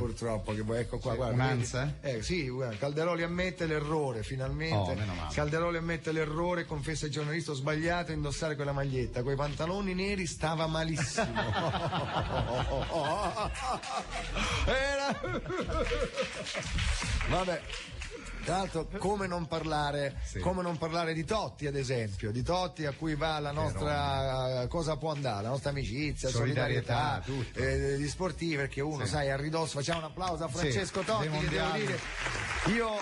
purtroppo, che poi ecco qua, sì, guarda. un'ansia? Sì, guarda, Calderoli ammette l'errore, finalmente. Meno male. Calderoli ammette l'errore, confessa ai giornalisti: ho sbagliato a indossare quella maglietta, quei pantaloni neri, stava malissimo. Vabbè. Tra l'altro, come non parlare di Totti, ad esempio, di Totti a cui va la nostra cosa può andare, la nostra amicizia, solidarietà di sportivi, perché uno sai a ridosso. Facciamo un applauso a Francesco Totti, che devo dire, io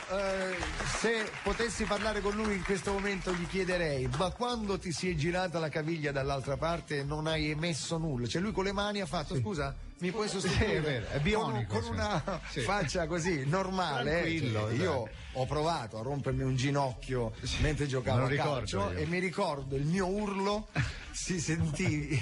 se potessi parlare con lui in questo momento gli chiederei: ma quando ti si è girata la caviglia dall'altra parte non hai emesso nulla? Cioè lui con le mani ha fatto: scusa, mi puoi sostituire? È bionico, con una faccia così normale. Io ho provato a rompermi un ginocchio mentre giocavo a calcio e mi ricordo il mio urlo si sentì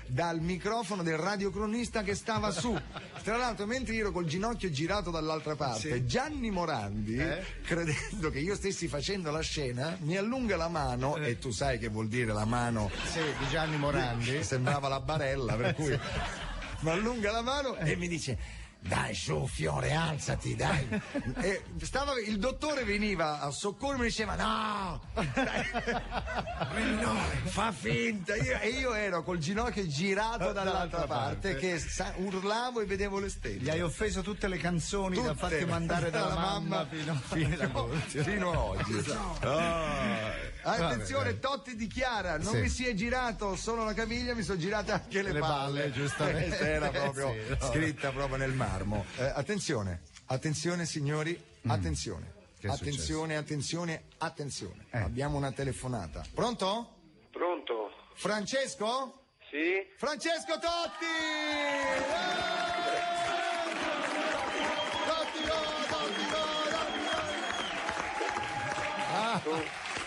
dal microfono del radiocronista che stava su. Tra l'altro, mentre io ero col ginocchio girato dall'altra parte, Gianni Morandi, credendo che io stessi facendo la scena, mi allunga la mano, e tu sai che vuol dire la mano di Gianni Morandi, sembrava la barella, per cui mi allunga la mano e mi dice: dai su Fiore, alzati, dai. E il dottore veniva a soccorrermi e diceva: no, fa finta. E io ero col ginocchio girato dall'altra parte che urlavo e vedevo le stelle. Gli hai offeso tutte le canzoni da farti mandare dalla mamma fino a oggi. Attenzione, Totti dichiara: non mi si è girato solo la caviglia, mi sono girate anche le palle. Giustamente. Era proprio scritta proprio nel marmo. Attenzione signori, attenzione. Attenzione. Abbiamo una telefonata. Pronto? Pronto? Francesco? Sì? Francesco Totti!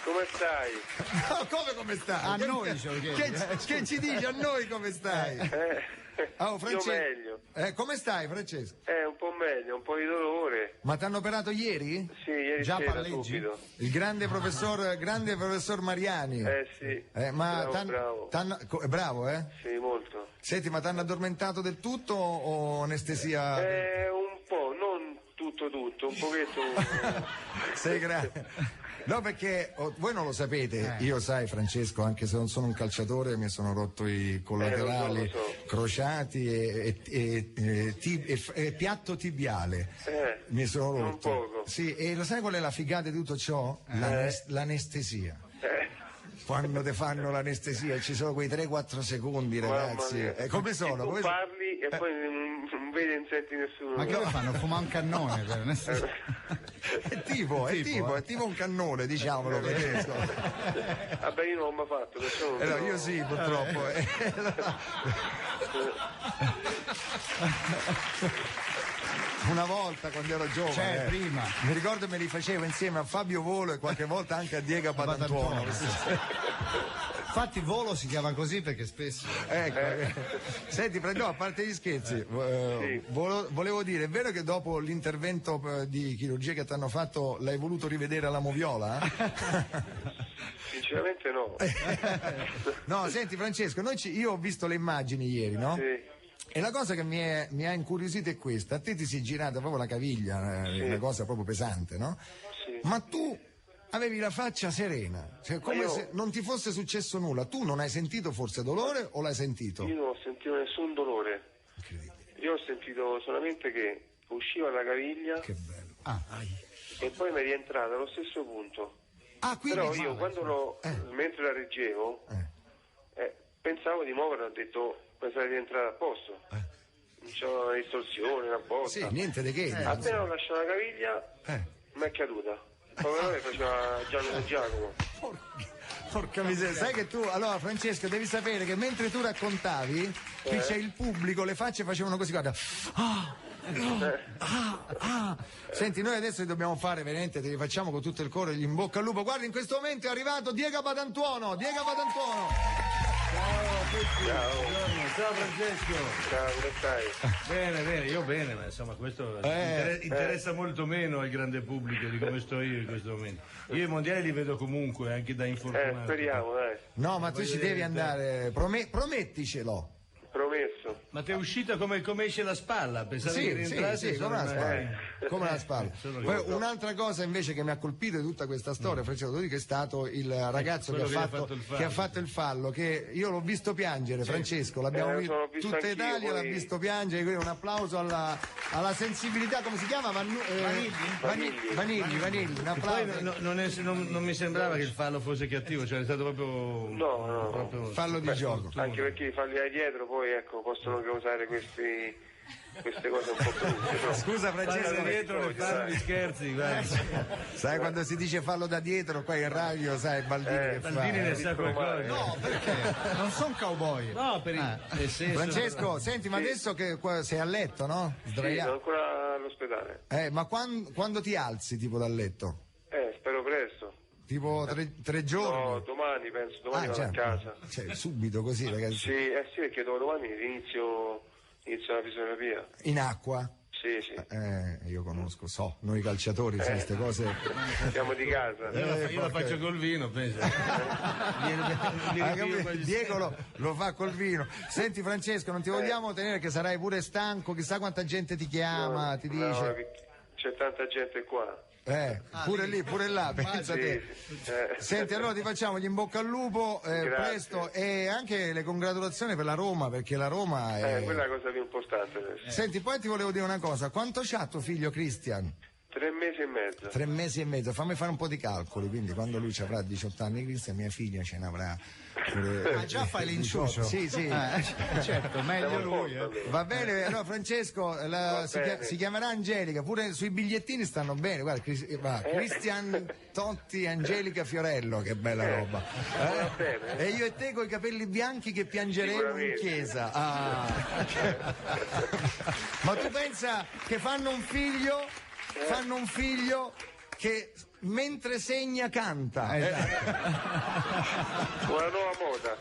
Come stai? No, come stai? A noi che ci dici a noi come stai? Io meglio. Come stai, Francesco? Un po' meglio, un po' di dolore. Ma ti hanno operato ieri? Sì, ieri Già sera palleggi? subito. Il grande professor Mariani. Sì. Ma bravo. Bravo, Sì, molto. Senti, ma ti hanno addormentato del tutto o anestesia? Un po', non tutto, un pochetto. Sei grande. No, perché voi non lo sapete, io sai Francesco, anche se non sono un calciatore, mi sono rotto i collaterali lo so. crociati e piatto tibiale. Mi sono rotto. Non poco. Sì, e lo sai qual è la figata di tutto ciò? L'anestesia. Quando ti fanno l'anestesia ci sono quei 3-4 secondi, ragazzi. Come sono? Tu parli e poi non vedi e non senti nessuno. Ma che fanno? Fumare un cannone per È tipo un cannone, diciamolo. Vabbè, io non l'ho mai fatto, no, io sì, purtroppo. Una volta quando ero giovane, prima mi ricordo me li facevo insieme a Fabio Volo e qualche volta anche a Diego Padantuono. Infatti Volo si chiama così perché spesso Senti, a parte gli scherzi, volevo dire, è vero che dopo l'intervento di chirurgia che ti hanno fatto l'hai voluto rivedere alla moviola? Sinceramente no. No, senti Francesco, io ho visto le immagini ieri, no? Sì. E la cosa che mi ha incuriosito è questa: a te ti si è girata proprio la caviglia, una cosa proprio pesante, no? Sì. Ma tu avevi la faccia serena, cioè come se non ti fosse successo nulla. Tu non hai sentito forse dolore o l'hai sentito? Io non ho sentito nessun dolore. Incredibile. Io ho sentito solamente che usciva la caviglia. Che bello. E poi mi è rientrata allo stesso punto. Quindi però io quando mentre la reggevo pensavo di muoverla, ho detto pensavo di rientrare a posto. Non c'è una distorsione, una botta. Sì, niente di che. Appena ho lasciato la caviglia mi è caduta. Poi faceva Giacomo. Porca miseria, sai che tu, allora Francesco, devi sapere che mentre tu raccontavi, qui c'è il pubblico, le facce facevano così, guarda. Senti, noi adesso li dobbiamo fare veramente, te li facciamo con tutto il cuore, gli in bocca al lupo. Guarda, in questo momento è arrivato Diego Padantuono. Ciao a tutti. Ciao Francesco. Ciao, come stai? Bene, io bene, ma insomma questo interessa molto meno al grande pubblico di come sto io in questo momento. Io i mondiali li vedo comunque, anche da infortunato. Speriamo, dai. No, ma tu ci devi andare, prometticelo. Promesso. Ma ti è uscita come esce la spalla? Pensavi che rientrasse? Sì, come la spalla. Come la spalla. Poi un'altra cosa invece che mi ha colpito di tutta questa storia, Francesco Dodico, è stato il ragazzo che ha fatto il fallo, che io l'ho visto piangere, Francesco, l'abbiamo visto, tutta Italia l'ha visto piangere, quindi un applauso alla sensibilità, come si chiama? Vanilli, un applauso. Non mi sembrava che il fallo fosse cattivo, cioè è stato proprio proprio fallo di gioco. Anche perché i falli da dietro poi possono causare queste cose un po' brutte. Scusa Francesco, da dietro ne fanno gli scherzi, guarda. Sai quando si dice fallo da dietro qua in radio, sai Baldini ne sa qualcosa. No, perché? Non sono cowboy. No, nel senso. Francesco, senti, ma adesso che sei a letto, no? Sdraiato. Sono ancora all'ospedale. Ma quando ti alzi tipo dal letto? Spero presto. Tipo 3 giorni? No, domani vado a casa. Cioè, subito così, ragazzi? Sì, perché domani inizio la fisioterapia. In acqua? Sì. Io conosco, noi calciatori, queste cose. Siamo di casa. Io la faccio col vino, pensa. Diego lo fa col vino. Senti Francesco, non ti vogliamo tenere che sarai pure stanco, chissà quanta gente ti chiama, ti dice. No, c'è tanta gente qua. Pure lì, pure là, pensa te. Senti, allora ti facciamo gli in bocca al lupo presto, e anche le congratulazioni per la Roma, perché la Roma è quella è la cosa più importante adesso. Senti, poi ti volevo dire una cosa, quanto c'ha tuo figlio Christian? 3 mesi e mezzo. 3 mesi e mezzo, fammi fare un po' di calcoli, quindi quando lui ci avrà 18 anni Christian, mia figlia ce n'avrà già fai l'inciucio? Sì. Certo, meglio lui. Va bene, allora Francesco si chiamerà Angelica, pure sui bigliettini stanno bene, guarda, Christian Totti Angelica Fiorello, che bella roba. E io e te coi capelli bianchi che piangeremo in chiesa. Ma tu pensa che fanno un figlio che mentre segna canta. Una nuova moda.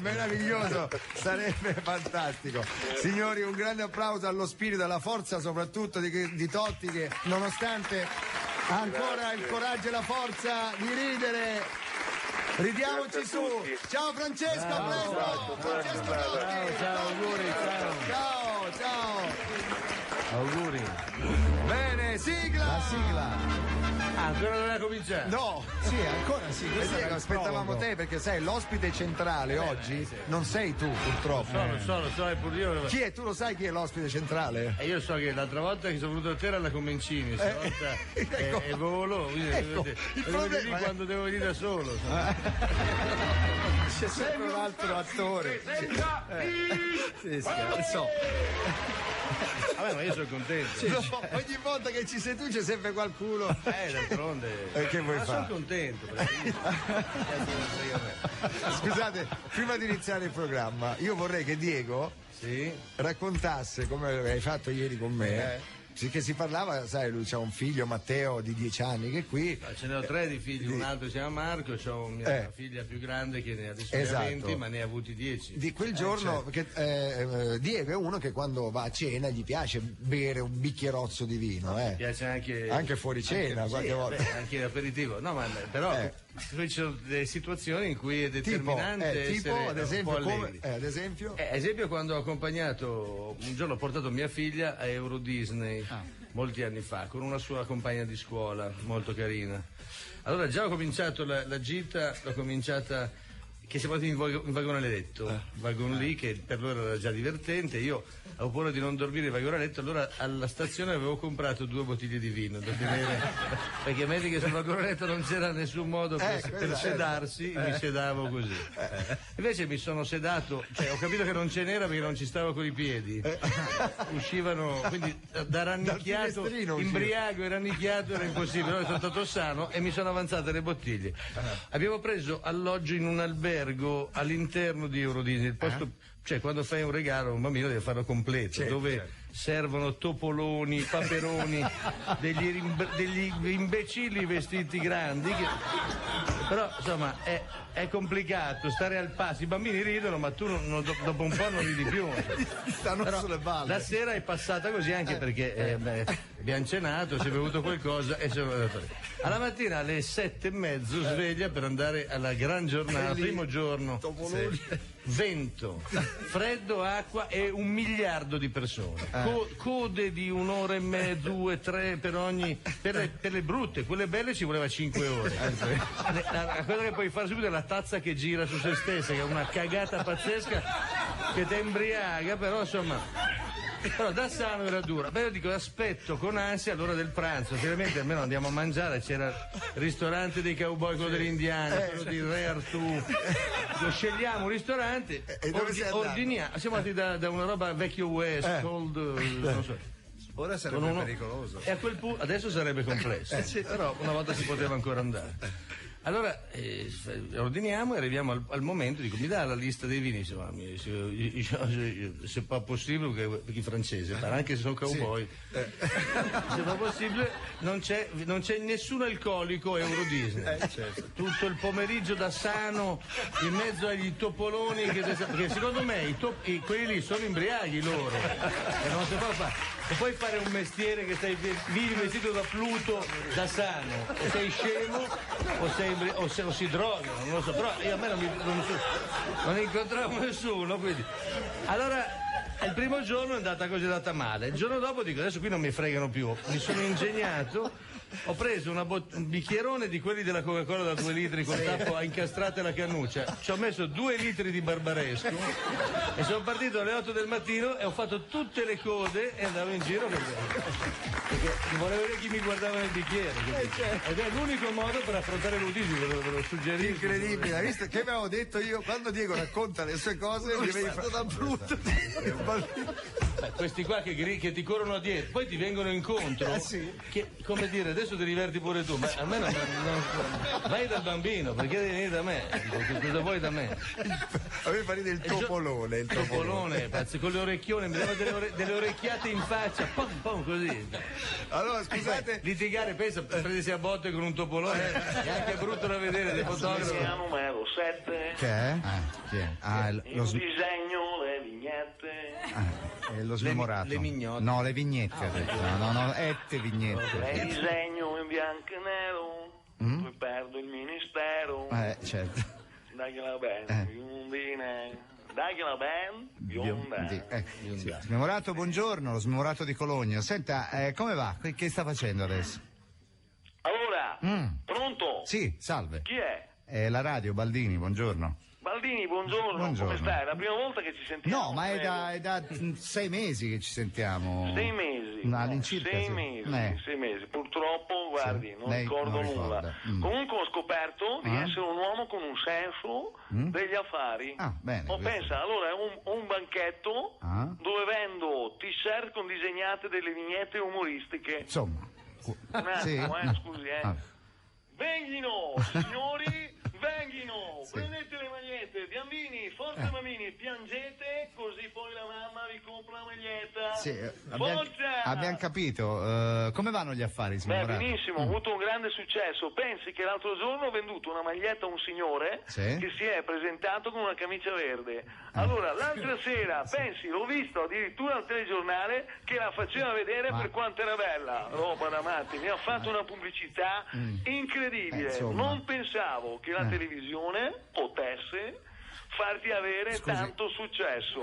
Meraviglioso, sarebbe fantastico. Signori, un grande applauso allo spirito e alla forza soprattutto di Totti, che nonostante ha ancora il coraggio e la forza di ridere. Ridiamoci su. Ciao Francesco, a presto. Francesco Totti. Ciao, auguri, Ciao. Auguri. Bene, sigla. La sigla. Ancora non è cominciato? No, sì, ancora sì. Aspettavamo te, perché sai, l'ospite centrale oggi non sei tu, purtroppo. Lo so, pure io. Chi è? Tu lo sai chi è l'ospite centrale? Io so che l'altra volta che sono venuto a te era la Comencini, stavolta è Volo, il problema è quando devo venire da solo. C'è sempre un altro attore. Sì, scherzo. Vabbè, ma io sono contento. Ogni volta che ci sei tu c'è sempre qualcuno. D'altronde. Che vuoi fare? Sono contento. Scusate, prima di iniziare il programma, io vorrei che Diego raccontasse, come hai fatto ieri con me, che si parlava, sai, lui c'ha un figlio, Matteo, di 10 anni, che qui ce ne ho 3 di figli, un altro si chiama Marco, c'ho mia figlia più grande che ne adesso ne ha 20, ma ne ha avuti 10. Di quel giorno, che Diego è uno che quando va a cena gli piace bere un bicchierozzo di vino, piace anche fuori cena, qualche volta. Anche l'aperitivo, no, ma però ci sono delle situazioni in cui è determinante tipo ad esempio, ad esempio quando ho accompagnato, un giorno ho portato mia figlia a Euro Disney molti anni fa con una sua compagna di scuola molto carina. Allora già ho cominciato la gita, che siamo andati in vagone letto, vagone lì che per loro era già divertente. Io avevo paura di non dormire in vagone letto, allora alla stazione avevo comprato 2 bottiglie di vino da tenere, perché metti che sul vagone letto non c'era nessun modo per sedarsi, mi sedavo così. Invece mi sono sedato, cioè ho capito che non ce n'era perché non ci stavo con i piedi, uscivano, quindi da rannicchiato, imbriaco e rannicchiato era impossibile. Allora sono stato sano e mi sono avanzate le bottiglie. Abbiamo preso alloggio in un albergo all'interno di Euro Disney, il posto, cioè quando fai un regalo a un bambino devi farlo completo, dove servono topoloni, paperoni, degli imbecilli vestiti grandi però insomma è complicato stare al passo, i bambini ridono ma tu dopo un po' non ridi più. Stanno sulle balle. La sera è passata così anche perché abbiamo cenato, si è bevuto qualcosa e siamo andati. Alla mattina alle 7:30 sveglia per andare alla gran giornata, primo giorno. vento, freddo, acqua e 1 miliardo di persone. Code di 1 ora e mezza, 2, 3 per ogni. Per le brutte, quelle belle ci voleva 5 ore. La cosa che puoi fare subito è la tazza che gira su se stessa, che è una cagata pazzesca che ti embriaga, però insomma. Però da Sano era dura. Beh, io dico, aspetto con ansia l'ora del pranzo, finalmente almeno andiamo a mangiare. C'era il ristorante dei cowboy, quello degli indiani, quello di Re Artù. Lo scegliamo un ristorante, ordiniamo. Siamo andati da una roba vecchio West, cold, non so. Ora sarebbe pericoloso. E a quel punto adesso sarebbe complesso. Però una volta si poteva ancora andare. Allora ordiniamo e arriviamo al momento, dico, mi dà la lista dei vini, se pas possibile, perché i francesi, anche se sono cowboy, se fa possibile, non c'è nessun alcolico Euro Disney. Certo. Tutto il pomeriggio da Sano in mezzo agli topoloni, perché secondo me quelli lì sono imbriaghi loro, e non si può fare. Non puoi fare un mestiere che vivi vestito da Pluto da Sano, o sei scemo o si drogano, non lo so, però io a me non incontravo nessuno, quindi. Allora il primo giorno è andata così, è andata male. Il giorno dopo dico, adesso qui non mi fregano più, mi sono ingegnato. Ho preso un bicchierone di quelli della Coca-Cola da 2 litri col tappo a incastrate la cannuccia, ci ho messo 2 litri di barbaresco e sono partito alle 8 del mattino e ho fatto tutte le code e andavo in giro perché volevo vedere chi mi guardava nel bicchiere, ed è l'unico modo per affrontare l'autismo, ve lo suggerisco. Incredibile, hai visto che avevo detto io? Quando Diego racconta le sue cose mi viene da brutto. Questi qua che ti corrono dietro, poi ti vengono incontro, che, come dire, adesso ti diverti pure tu, ma almeno vai dal bambino, perché devi venire da me? Cosa vuoi da me? A me fa ridere il topolone. Il topolone, con le orecchione, mi dava delle orecchiate in faccia, pom, così. Allora scusate, litigare, pensa, prendersi a botte con un topolone, è anche brutto da vedere dei fotografi. Numero 7. Che è? Chi è? Il disegno, le vignette. Lo smemorato. Le mignotte. No, le vignette. No, vignette. Il disegno in bianco e nero. Poi perdo il ministero. Certo. Dagliela bene, biondine. Dagliela bene, bionda. Sì. Smemorato, buongiorno, lo smemorato di Cologno. Senta, come va? Che sta facendo adesso? Allora, pronto? Sì, salve. Chi è? È la radio, Baldini, buongiorno. Baldini, buongiorno, come stai? È la prima volta che ci sentiamo? No, ma è da 6 mesi che ci sentiamo. 6 mesi? No, all'incirca 6 mesi, 6 mesi. Purtroppo, guardi, non ricordo nulla. Comunque ho scoperto di essere un uomo con un senso degli affari. Bene. Pensa, allora ho un banchetto dove vendo t-shirt con disegnate delle vignette umoristiche. Insomma. Un attimo, scusi, Venghino, signori, venghino, prendete le magliette, bambini, forza bambini, piangete, così poi la mamma vi compra la maglietta. Sì, forza! Abbiamo capito. Come vanno gli affari, signora? Benissimo, ho avuto un grande successo. Pensi che l'altro giorno ho venduto una maglietta a un signore che si è presentato con una camicia verde. Allora, l'altra sera, pensi, l'ho visto addirittura al telegiornale che la faceva vedere per quanto era bella. Roba da matti, mi ha fatto una pubblicità incredibile. Non pensavo che la televisione potesse farti avere tanto successo.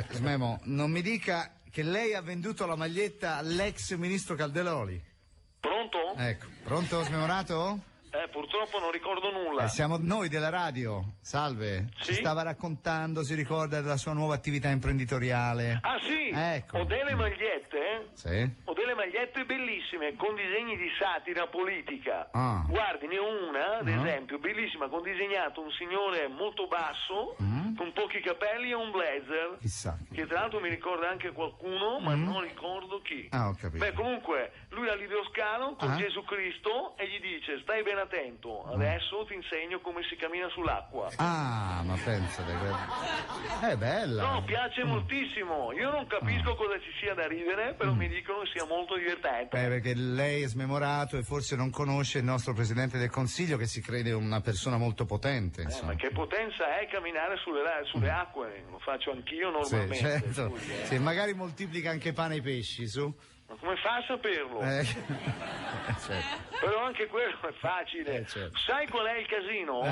Smemo, non mi dica che lei ha venduto la maglietta all'ex ministro Calderoli. Pronto? Ecco, pronto, smemorato? Purtroppo non ricordo nulla. Siamo noi della radio, salve. Sì? Ci stava raccontando, si ricorda della sua nuova attività imprenditoriale. Ah sì? Ecco. Ho delle magliette, Sì. Ho delle magliette bellissime con disegni di satira politica. Guardi, ne ho una, ad esempio, bellissima, con disegnato un signore molto basso, con pochi capelli e un blazer. Chissà. Che tra l'altro mi ricorda anche qualcuno, ma non ricordo chi. Ho capito. Beh, comunque, lui ha Livio Scalo con Gesù Cristo e gli dice: stai ben attento, adesso ti insegno come si cammina sull'acqua. Ma pensate, è bella. No, piace moltissimo. Io non capisco cosa ci sia da ridere, però mi dicono che sia molto divertente. Perché lei è smemorato e forse non conosce il nostro Presidente del Consiglio, che si crede una persona molto potente. Ma che potenza è camminare sulle acque? Lo faccio anch'io normalmente. Sì, certo. Sì, magari moltiplica anche pane e pesci, su. Ma come fa a saperlo? Certo. Però anche quello è facile. Certo. Sai qual è il casino?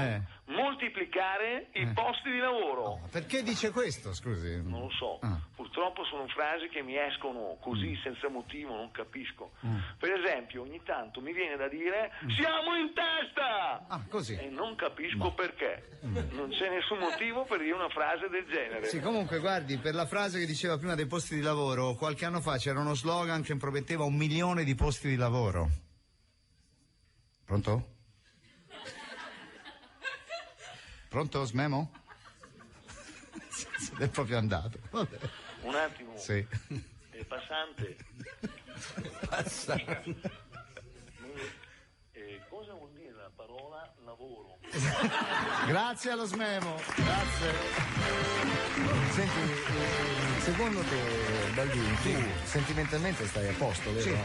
Moltiplicare i posti di lavoro. Perché dice questo, scusi? Non lo so, purtroppo sono frasi che mi escono così senza motivo, non capisco. Per esempio, ogni tanto mi viene da dire siamo in testa! Così. E non capisco perché. Non c'è nessun motivo per dire una frase del genere. Sì, comunque guardi, per la frase che diceva prima dei posti di lavoro, qualche anno fa c'era uno slogan che prometteva 1 milione di posti di lavoro. Pronto? Pronto, Smemo? È proprio andato. Vabbè. Un attimo. Sì. Passante. Passante. Cosa vuol dire la parola lavoro? Grazie allo Smemo, grazie. Senti, secondo te, Baldini, tu sentimentalmente stai a posto, vero?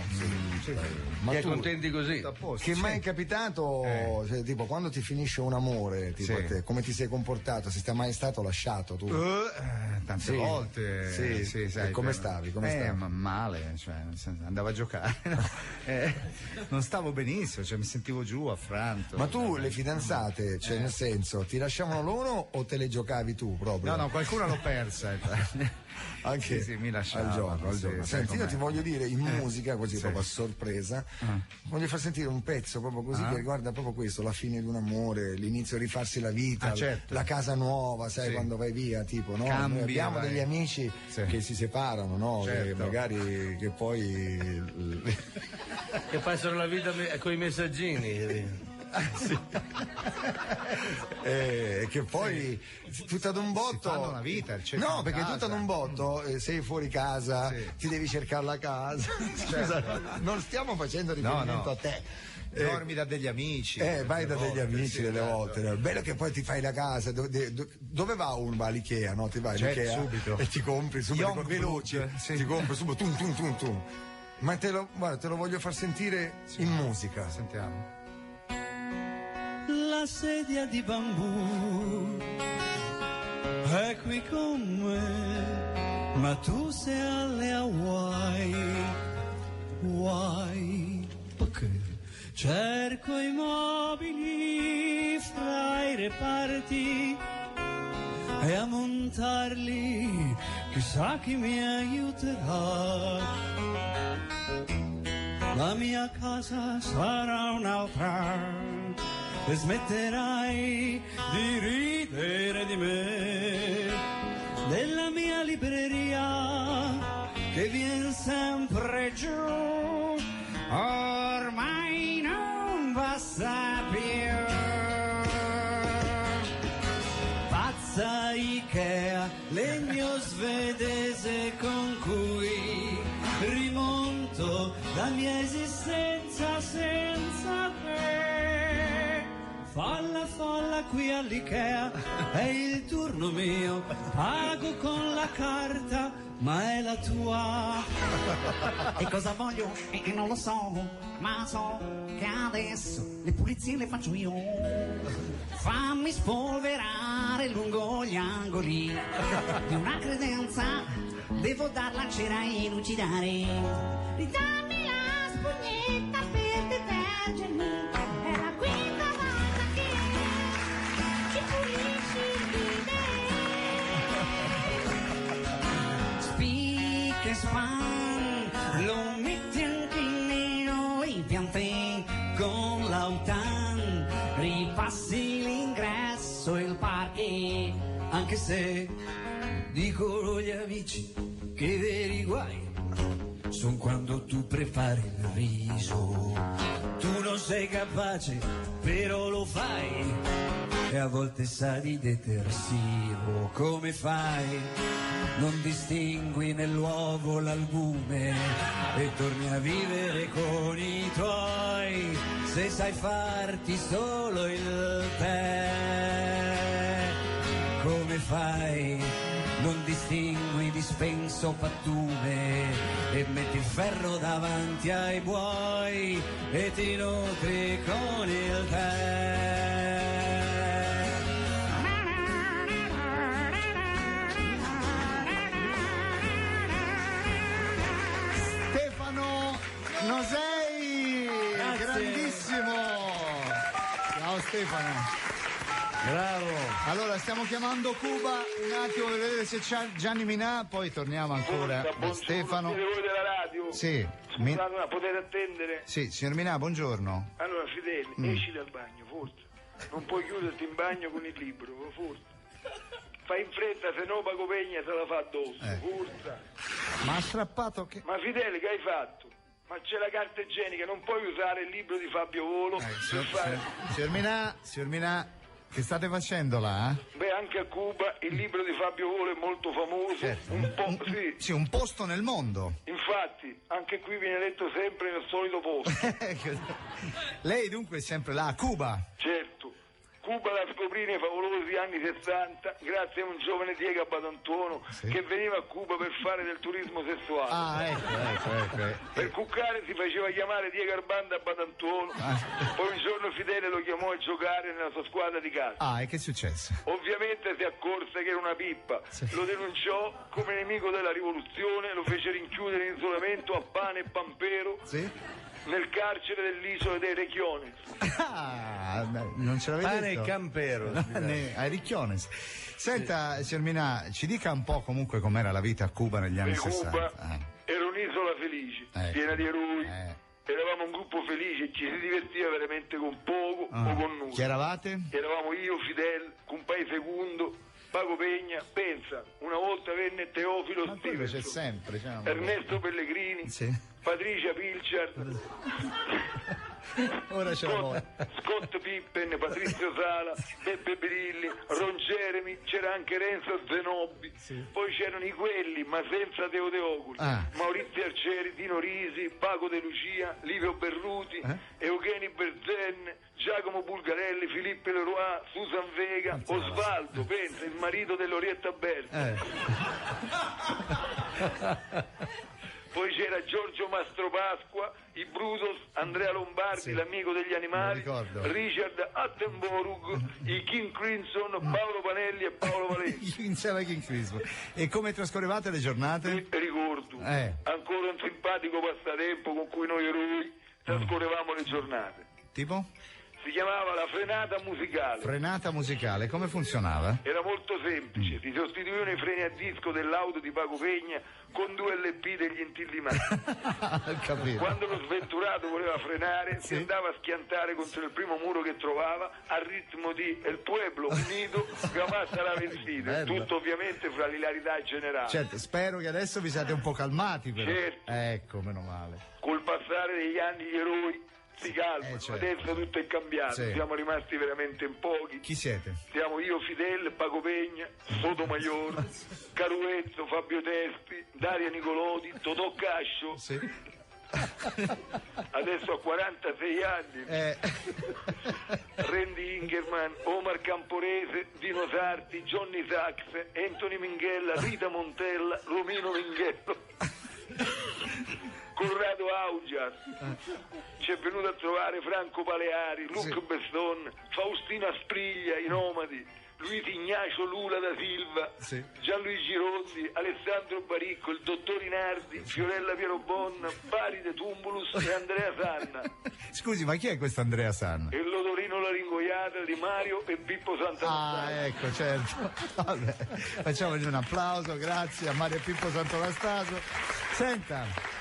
Sì. Ma Ti è tu, contenti così? che mai è capitato, cioè, tipo, quando ti finisce un amore, tipo a te, come ti sei comportato? Se sei mai stato lasciato tu? Tante volte. Sì. Sai, E come stavi? Ma male, cioè, andavo a giocare. Non stavo benissimo, cioè mi sentivo giù, affranto. Ma tu le fidanzate, cioè nel senso, ti lasciavano loro o te le giocavi tu proprio? No, qualcuno l'ho persa. Anche sì, mi lasciavano, al gioco. sì, Senti, io com'è. ti voglio dire in musica, così proprio a sorpresa, voglio far sentire un pezzo proprio così che riguarda proprio questo, la fine di un amore, l'inizio di rifarsi la vita, certo. la casa nuova, sai, Sì. quando vai via, tipo, no? Cambia, Noi abbiamo vai. degli amici che si separano, no? Che Certo. magari che poi Che passano la vita con i messaggini. che poi tutto ad un botto fanno una vita, cercano no, perché casa. tutto ad un botto sei fuori casa, ti devi cercare la casa. Scusa, non stiamo facendo riferimento a te. Dormi da degli amici. Vai da degli amici delle certo. volte. Bello che poi ti fai la casa. Dove va uno? Va all'Ikea, no? Ti vai Certo, all'Ikea subito. e ti compri subito Young veloci. Blood, Ti compri subito tum. Ma te lo voglio far sentire in musica. Sentiamo. La sedia di bambù è qui con me, ma tu sei alle Hawaii, perché cerco i mobili fra i reparti e a montarli chissà chi mi aiuterà. La mia casa sarà un'altra e smetterai di ridere di me, della mia libreria che vien sempre giù, ormai non basta più. Pazza Ikea, legno svedese con cui rimonto la mia esistenza senza te. Folla qui all'Ikea, è il turno mio, pago con la carta, ma è la tua. E cosa voglio? Non lo so, ma so che adesso le pulizie le faccio io. Fammi spolverare lungo gli angoli di una credenza, devo darla a cera e lucidare. Ridammi la spugnetta per detergermi, è la quinta volta che ci pulisci il bidet. Spick e span, lo metti anche in nero, i pianti con l'autan, ripassi l'ingresso e il parquet, anche se dicono gli amici che i veri guai son quando tu prepari il riso. Tu non sei capace, però lo fai, e a volte sa di detersivo. Come fai? Non distingui nell'uovo l'albume e torni a vivere con i tuoi, se sai farti solo il tè. Come fai? Non distingui dispenso pattume e metti il ferro davanti ai buoi e ti nutri con il tè. Stefano Stefano. Bravo. Allora stiamo chiamando Cuba un attimo per vedere se c'è Gianni Minà, poi torniamo ancora da Stefano. Siete voi della radio? Sì. Scusate, ma potete attendere? Sì, signor Minà, buongiorno. Allora Fidele, esci dal bagno, forza. Non puoi chiuderti in bagno con il libro, forza. Fai in fretta, se no Paco Pegna se la fa addosso, forza. Ma ha strappato che... Ma Fidele, che hai fatto? Ma c'è la carta igienica, non puoi usare il libro di Fabio Volo per fare... Signor Minà, che state facendo là? Beh, anche a Cuba il libro di Fabio Volo è molto famoso, Certo. un po', sì. Sì, un posto nel mondo. Infatti, anche qui viene letto sempre nel solito posto. Lei dunque è sempre là, a Cuba. Certo. Cuba la scoprì nei favolosi anni 60 grazie a un giovane Diego Abadantuono che veniva a Cuba per fare del turismo sessuale. Ah, ecco. Per cuccare si faceva chiamare Diego Armando Abadantuono, poi un giorno Fidele lo chiamò a giocare nella sua squadra di casa. Ah, e che è successo? Ovviamente si accorse che era una pippa, lo denunciò come nemico della rivoluzione, lo fece rinchiudere in isolamento a Pane e Pampero. Sì? Nel carcere dell'isola dei Rechiones. Ah, non ce l'avevi Pane detto? e Campero. Ai Ricchiones. Senta, signor Minà, ci dica un po' comunque com'era la vita a Cuba negli anni 60. Cuba era un'isola felice, piena di eroi. Eravamo un gruppo felice, ci si divertiva veramente con poco o con nulla. Chi eravate? Eravamo io, Fidel, Cumpai Secundo, Paco Pegna, pensa, una volta venne Teofilo C'è sempre. Ernesto Pellegrini, Patricia Pilchard, ora ce la vuoi. Scott Pippen, Patrizio Sala, Beppe Birilli, Ron Jeremy, c'era anche Renzo Zenobbi, poi c'erano i quelli, ma senza Teo Teoculi, Maurizio Arcieri, Dino Risi, Paco De Lucia, Livio Berruti, Eugenio Berzen, Giacomo Bulgarelli, Filippo Leroy, Susan Vega, Osvaldo, pensa, il marito dell'Orietta Berti. Poi c'era Giorgio Mastropasqua, i Brutus, Andrea Lombardi, l'amico degli animali, Richard Attenborough, i King Crimson, Paolo Panelli e Paolo Valenti. Insieme a King Crimson. E come trascorrevate le giornate? Ricordo, ancora un simpatico passatempo con cui noi eroi trascorrevamo le giornate. Tipo? Si chiamava la frenata musicale. Frenata musicale, come funzionava? Era molto semplice, si sostituivano i freni a disco dell'auto di Paco Pegna con 2 LP degli Intillimani. Quando lo sventurato voleva frenare si andava a schiantare contro il primo muro che trovava al ritmo di El Pueblo Unito, jamás sarà vencido. Tutto ovviamente fra l'ilarità generale. Certo, spero che adesso vi siate un po' calmati però. Certo. Ecco, meno male. Col passare degli anni gli eroi si calmano, adesso tutto è cambiato, siamo rimasti veramente in pochi. Chi siete? Siamo io, Fidel, Paco Pegna, Sotomayor, Caruezzo, Fabio Testi, Daria Nicolodi, Totò Cascio. Adesso ha 46 anni. Randy Ingerman, Omar Camporese, Dino Sarti, Johnny Sachs, Anthony Minghella, Rita Montella, Romino Minghello, Corrado Augias, ci è venuto a trovare Franco Paleari, Luc Besson, Faustina Spriglia, i Nomadi, Luigi Ignacio Lula da Silva, Gianluigi Rondi, Alessandro Baricco, il dottor Inardi, Fiorella Pierobonna, Paride Tumbulus e Andrea Sanna. Scusi, ma chi è questo Andrea Sanna? E l'odorino laringoiata di Mario e Pippo Santanastasi. Ah, ecco, certo. Vabbè, facciamogli un applauso, grazie a Mario e Pippo Santanastasi. Senta,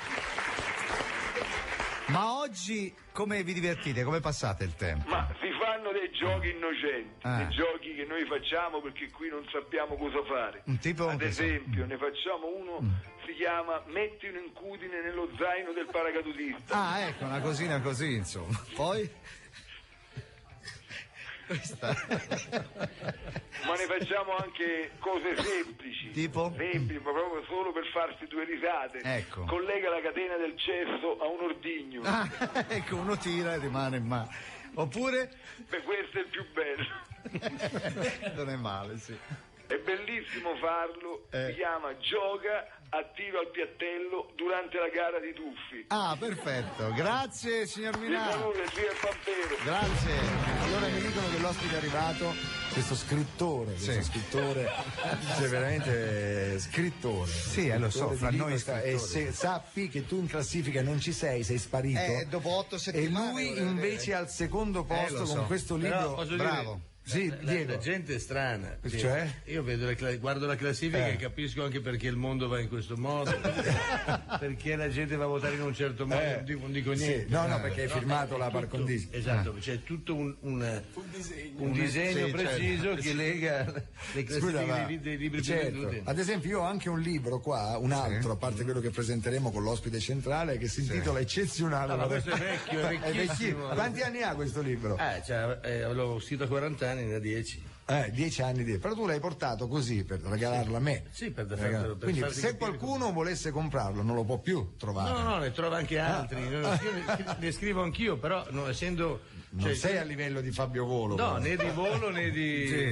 ma oggi come vi divertite? Come passate il tempo? Ma si fanno dei giochi innocenti, dei giochi che noi facciamo perché qui non sappiamo cosa fare. Ad esempio, ne facciamo uno, si chiama Metti un'incudine nello zaino del paracadutista. Ah, ecco, una cosina così, insomma. Poi? Ma ne facciamo anche cose semplici. Tipo? Semplici, ma proprio solo per farsi 2 risate. Ecco. Collega la catena del cesso a un ordigno. Ah, ecco, uno tira e rimane in mano. Oppure? Beh, questo è il più bello. Non è male, sì. È bellissimo farlo, si chiama Gioca a tiro al piattello durante la gara di tuffi. Ah, perfetto, grazie signor Minà. Pampero. Grazie. Allora mi dicono che l'ospite è arrivato, questo scrittore, cioè veramente scrittore. Sì, lo so, fra noi e se sappi che tu in classifica non ci sei sparito. Dopo 8 settimane. E lui invece è al secondo posto con questo libro. Bravo. Sì, Diego. La gente è strana. Cioè? Io vedo guardo la classifica e capisco anche perché il mondo va in questo modo. Perché la gente va a votare in un certo modo, non dico niente. Sì. No, perché è firmato la par condicio. Esatto, c'è tutto un disegno preciso che lega le classifiche dei libri più venduti. Ad esempio io ho anche un libro qua, un altro, a parte quello che presenteremo con l'ospite centrale, che si intitola Eccezionale. Ma questo è vecchio, è vecchissimo. Quanti anni ha questo libro? L'ho scritto a 40 anni, ne ha 10. 10 anni però tu l'hai portato così per regalarlo a me. Sì, per quindi se qualcuno volesse comprarlo non lo può più trovare. No, ne trova anche altri. Ne scrivo anch'io, però non essendo. Non sei a livello di Fabio Volo. No, né di Volo né di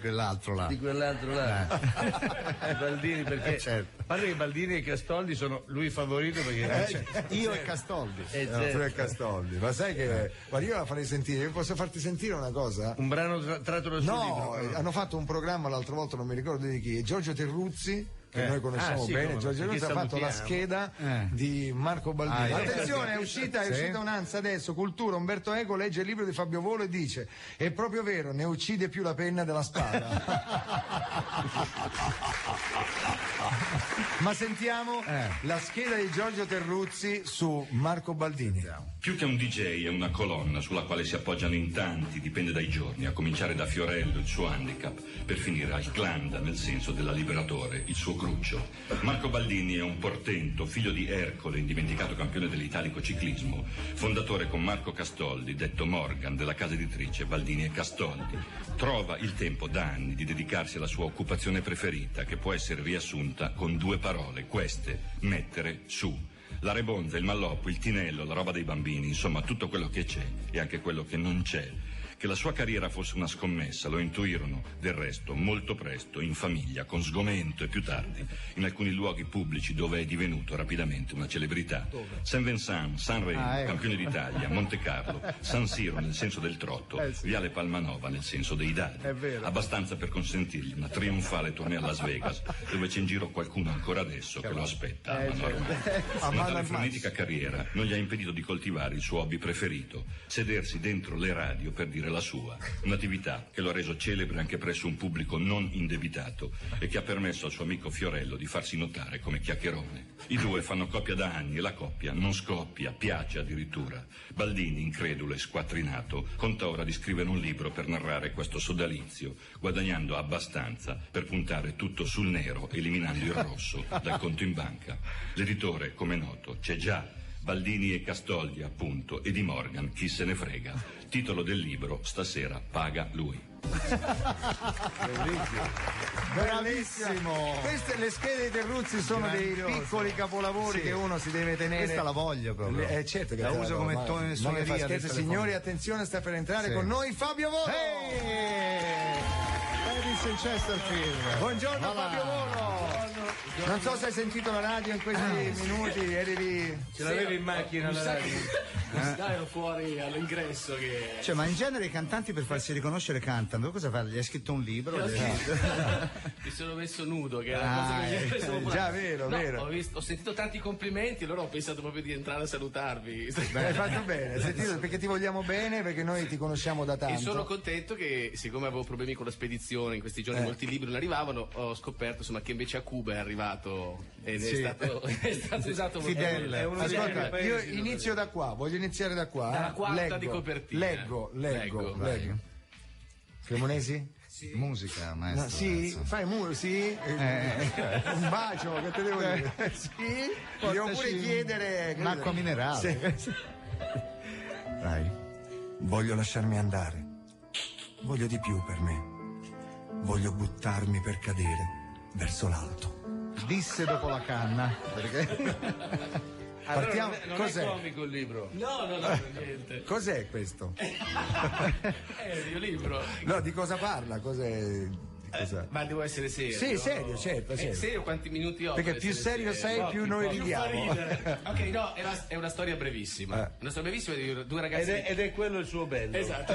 quell'altro là. Di quell'altro là. Baldini, perché a parte che Baldini e Castoldi sono lui favorito perché io e Castoldi. Tu e Castoldi. Ma sai che guarda, io la farei sentire, io posso farti sentire una cosa? Un brano tratto dal suo libro. No, hanno fatto un programma l'altra volta, non mi ricordo di chi, Giorgio Terruzzi, che noi conosciamo bene. Giorgio Terruzzi ha fatto la scheda di Marco Baldini. Attenzione, è uscita un'ansia adesso, Cultura, Umberto Eco legge il libro di Fabio Volo e dice: è proprio vero, ne uccide più la penna della spada. Ma sentiamo la scheda di Giorgio Terruzzi su Marco Baldini. Più che un DJ è una colonna sulla quale si appoggiano in tanti, dipende dai giorni, a cominciare da Fiorello, il suo handicap, per finire al Glanda, nel senso della Liberatore, il suo cruccio. Marco Baldini è un portento, figlio di Ercole, indimenticato campione dell'italico ciclismo, fondatore con Marco Castoldi, detto Morgan, della casa editrice Baldini e Castoldi. Trova il tempo da anni di dedicarsi alla sua occupazione preferita, che può essere riassunta con 2 parole, queste: mettere su. La rebonza, il malloppo, il tinello, la roba dei bambini, insomma tutto quello che c'è e anche quello che non c'è. Che la sua carriera fosse una scommessa lo intuirono del resto molto presto, in famiglia, con sgomento e più tardi, in alcuni luoghi pubblici dove è divenuto rapidamente una celebrità. Saint-Vincent, Sanremo, campione d'Italia, Monte Carlo, San Siro nel senso del trotto, Viale Palmanova nel senso dei dadi. Abbastanza per consentirgli una trionfale tournée a Las Vegas, dove c'è in giro qualcuno ancora adesso che lo aspetta a mano armata. Una tale frenetica carriera non gli ha impedito di coltivare il suo hobby preferito, sedersi dentro le radio per dire la sua, un'attività che lo ha reso celebre anche presso un pubblico non indebitato e che ha permesso al suo amico Fiorello di farsi notare come chiacchierone. I due fanno coppia da anni e la coppia non scoppia, piace addirittura. Baldini, incredulo e squattrinato, conta ora di scrivere un libro per narrare questo sodalizio, guadagnando abbastanza per puntare tutto sul nero, eliminando il rosso dal conto in banca. L'editore, come noto, c'è già. Baldini e Castoldi, appunto, e di Morgan chi se ne frega. Titolo del libro: stasera paga lui. Bellissimo. Queste le schede di Terruzzi sono dei piccoli capolavori che uno si deve tenere. Questa la voglio proprio. Certo che la uso come suoneria. Signori, attenzione, sta per entrare con noi Fabio Volo. Edison Chesterfield. Buongiorno Fabio Volo. Non so se hai sentito la radio in questi minuti, eri lì. Ce l'avevi in macchina la radio? Ero fuori all'ingresso che. Cioè, ma in genere i cantanti per farsi riconoscere cantano, cosa fa? Gli hai scritto un libro? Mi sono messo nudo, che era una cosa che mi ha preso già vero. Ho sentito tanti complimenti, allora ho pensato proprio di entrare a salutarvi. Beh, hai fatto bene, sentito, perché ti vogliamo bene, perché noi ti conosciamo da tanto. E sono contento che, siccome avevo problemi con la spedizione, in questi giorni molti libri non arrivavano, ho scoperto insomma che invece a Cuba è arrivato ed è stato usato molto bene. Ascolta, io inizio da qua, voglio iniziare da qua. Dalla quarta di copertina. Leggo. Cremonesi? Sì. Musica, maestro. No, sì, fai sì. Un bacio, che te devo dire? Sì. Devo pure chiedere un'acqua minerale. Sì. Dai, voglio lasciarmi andare. Voglio di più per me. Voglio buttarmi per cadere verso l'alto. Disse dopo la canna, perché Partiamo. Non Cos'è? è comico il libro. No, niente. Cos'è questo? È il mio libro. No, di cosa parla? Cos'è? Ma devo essere serio. Sì, serio, certo. Serio quanti minuti ho? Perché più serio sei, più noi ridiamo. Ok, no, è una storia brevissima. Una storia brevissima di due ragazzi. Ed è quello il suo bello. Esatto.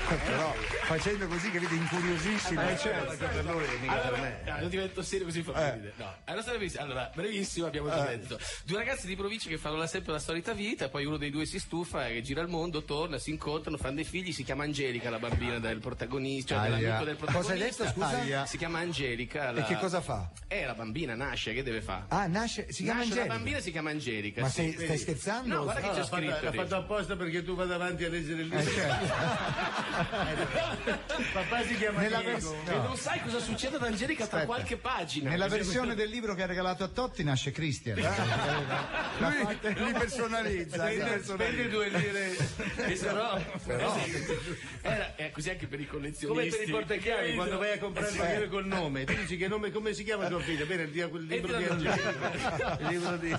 Però facendo così che vedi incuriosissimo. Certo, per lui, mica per me. Non divento serio così fa ridere. No, è una storia brevissima. Allora, brevissimo, abbiamo già detto. Due ragazzi di provincia che fanno sempre la solita vita, poi uno dei due si stufa, che gira il mondo, torna, si incontrano, fanno dei figli, si chiama Angelica, la bambina del protagonista, cioè dell'amico del protagonista. Cosa hai detto, scusa? Si chiama Angelica. E che cosa fa? La bambina nasce, che deve fare? Ah, nasce, si chiama Angelica. La bambina si chiama Angelica. Ma sì. stai scherzando? No, guarda che c'è scritto. L'ha fatto apposta perché tu vada avanti a leggere il libro. Papà si chiama Diego. E non sai cosa succede ad Angelica tra qualche pagina. Nella versione del libro che ha regalato a Totti nasce Christian. Lui li personalizza. Spendi 2 lire. Però È così anche per i collezionisti. Come per i portachiavi, quando vai a comprare il papiere col nome, tu dici che nome, come si chiama tuo figlio? Bene, quel libro di Angelica. Il libro di...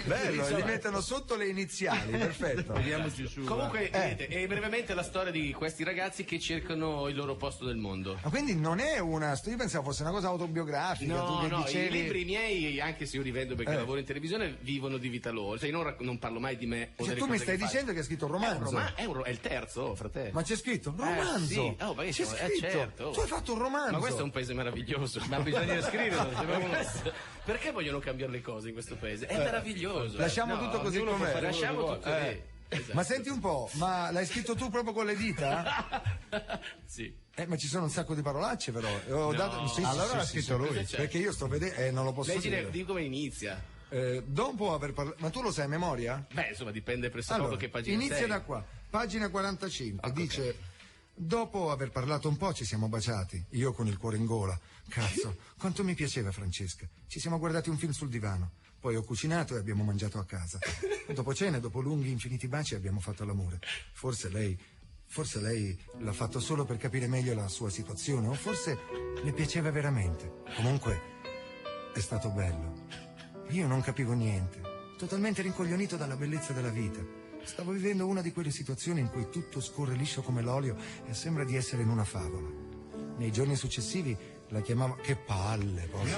bello, li mettono sotto le iniziali, perfetto. Vediamoci su. Comunque, vedete, è brevemente la storia di questi ragazzi che cercano il loro posto nel mondo. Ma quindi non è una. Io pensavo fosse una cosa autobiografica. Tu che No, dicevi... i libri miei, anche se io li vendo perché lavoro in televisione, vivono di vita loro. Cioè, io non parlo mai di me. Cioè, tu mi stai dicendo che hai scritto un romanzo? È il terzo, fratello. Ma c'è scritto un romanzo? Sì. Oh, ma c'è c'è scritto. certo. Tu hai fatto un romanzo. Ma questo è un paese meraviglioso. Ma bisogna scriverlo. Perché vogliono cambiare le cose in questo paese? È meraviglioso. Lasciamo tutto così com'è. Lasciamo tutto lì. Esatto. Ma senti un po', ma l'hai scritto tu proprio con le dita? Sì. Ma ci sono un sacco di parolacce però. Allora l'ha scritto lui. Perché io sto vedendo non lo posso dire. Di come inizia. Dopo aver parlato. Ma tu lo sai a memoria? Beh, insomma, dipende pressoché che pagina inizia sei. da qua, pagina 45. Dice: okay. Dopo aver parlato un po' ci siamo baciati, io con il cuore in gola. Cazzo, quanto mi piaceva Francesca. Ci siamo guardati un film sul divano. Poi ho cucinato e abbiamo mangiato a casa. Dopo cena, dopo lunghi infiniti baci, abbiamo fatto l'amore. Forse lei l'ha fatto solo per capire meglio la sua situazione, o forse le piaceva veramente. Comunque, è stato bello. Io non capivo niente, totalmente rincoglionito dalla bellezza della vita. Stavo vivendo una di quelle situazioni in cui tutto scorre liscio come l'olio e sembra di essere in una favola. Nei giorni successivi la chiamavo... Che palle, poi.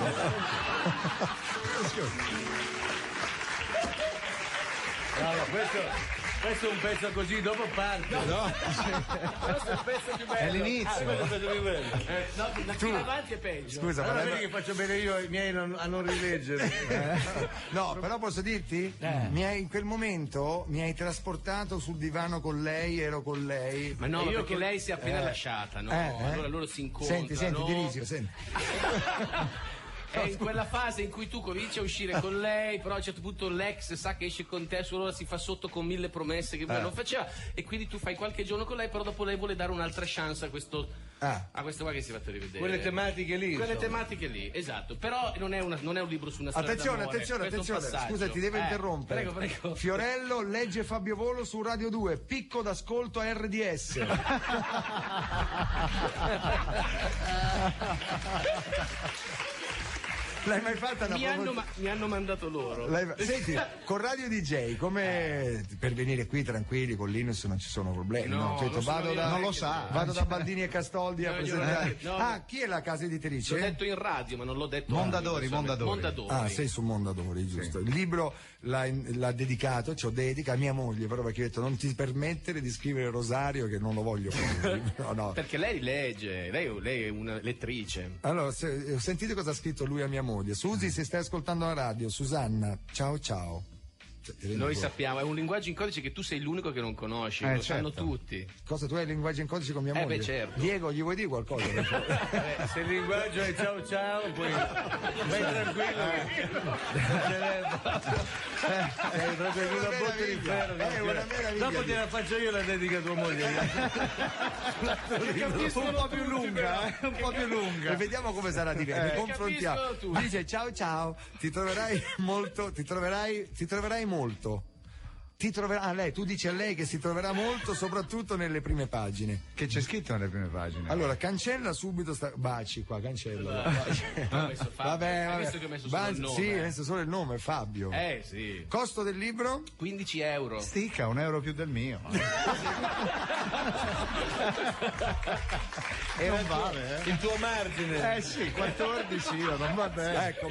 Questo è un pezzo così, dopo parte. No. Questo è il pezzo più bello. È l'inizio. Questo è il pezzo più bello. Da qui avanti è peggio. Scusa, Allora vedi che faccio bene io ai miei a non rileggere. No, però posso dirti? In quel momento mi hai trasportato sul divano con lei, ero con lei. Ma no, perché lei si è appena lasciata, no? Allora loro si incontrano. Senti, Dirisio, senti. È in quella fase in cui tu cominci a uscire con lei, però a un certo punto l'ex sa che esce con te, solo si fa sotto con 1000 promesse che prima non faceva, e quindi tu fai qualche giorno con lei, però dopo lei vuole dare un'altra chance a questo qua che si è fatto rivedere. Quelle tematiche lì. Quelle tematiche lì, esatto. Però non è un libro su una storia d'amore. Attenzione. Scusa, ti devo interrompere. Prego. Fiorello legge Fabio Volo su Radio 2, picco d'ascolto a RDS. L'hai mai fatta mi hanno mandato loro. Senti, con Radio DJ, come per venire qui tranquilli con Linus non ci sono problemi, no? Non lo sa. Vado da Baldini e Castoldi a presentare. Chi è la casa editrice? L'ho detto in radio, ma non l'ho detto. Mondadori. Sei su Mondadori, giusto. Il libro l'ha dedicato, dedica a mia moglie, però perché ho detto non ti permettere di scrivere Rosario che non lo voglio fare. No. Perché lei legge, lei è una lettrice. Allora, sentite cosa ha scritto lui a mia moglie. Susi, se stai ascoltando la radio, Susanna, ciao. Noi sappiamo, è un linguaggio in codice che tu sei l'unico che non conosci, lo sanno tutti. Cosa, tu hai il linguaggio in codice con mia moglie? Beh, certo. Diego, gli vuoi dire qualcosa? Se il linguaggio è ciao, poi vai tranquillo. Sei proprio una botte di ferro. È una meraviglia. Dopo te la faccio io la dedica a tua moglie. Un po' più lunga. E vediamo come sarà diverso. Confrontiamo. Dice ciao, ti troverai molto. ti troverà, lei, tu dici a lei che si troverà molto, soprattutto nelle prime pagine. Che c'è scritto nelle prime pagine? Allora, cancella subito baci qua, cancella. Vabbè. Visto che ho messo solo il nome. Sì, ho messo solo il nome, Fabio. Sì. Costo del libro? 15 euro. Stica, €1 più del mio. E non vale, Il tuo margine. Sì, 14 non va bene. Ecco,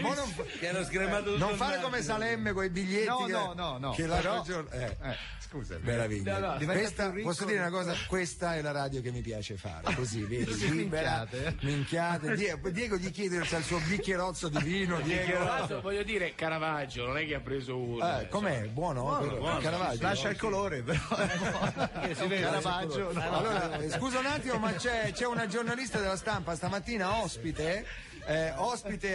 che hanno scremato tutto. non fare come Salemme con i biglietti. No. Che l'altro giorno. Scusa. Meraviglia. No, questa, posso dire una cosa? Questa è la radio che mi piace fare. Così, vedi, libera, minchiate. Diego gli chiede se ha il suo bicchierozzo di vino. Diego. Voglio dire, Caravaggio non è che ha preso uno. Com'è? Buono? Caravaggio. Lascia il colore, però. Si vede Caravaggio. Allora, scusa un attimo, ma c'è una giornalista della Stampa stamattina ospite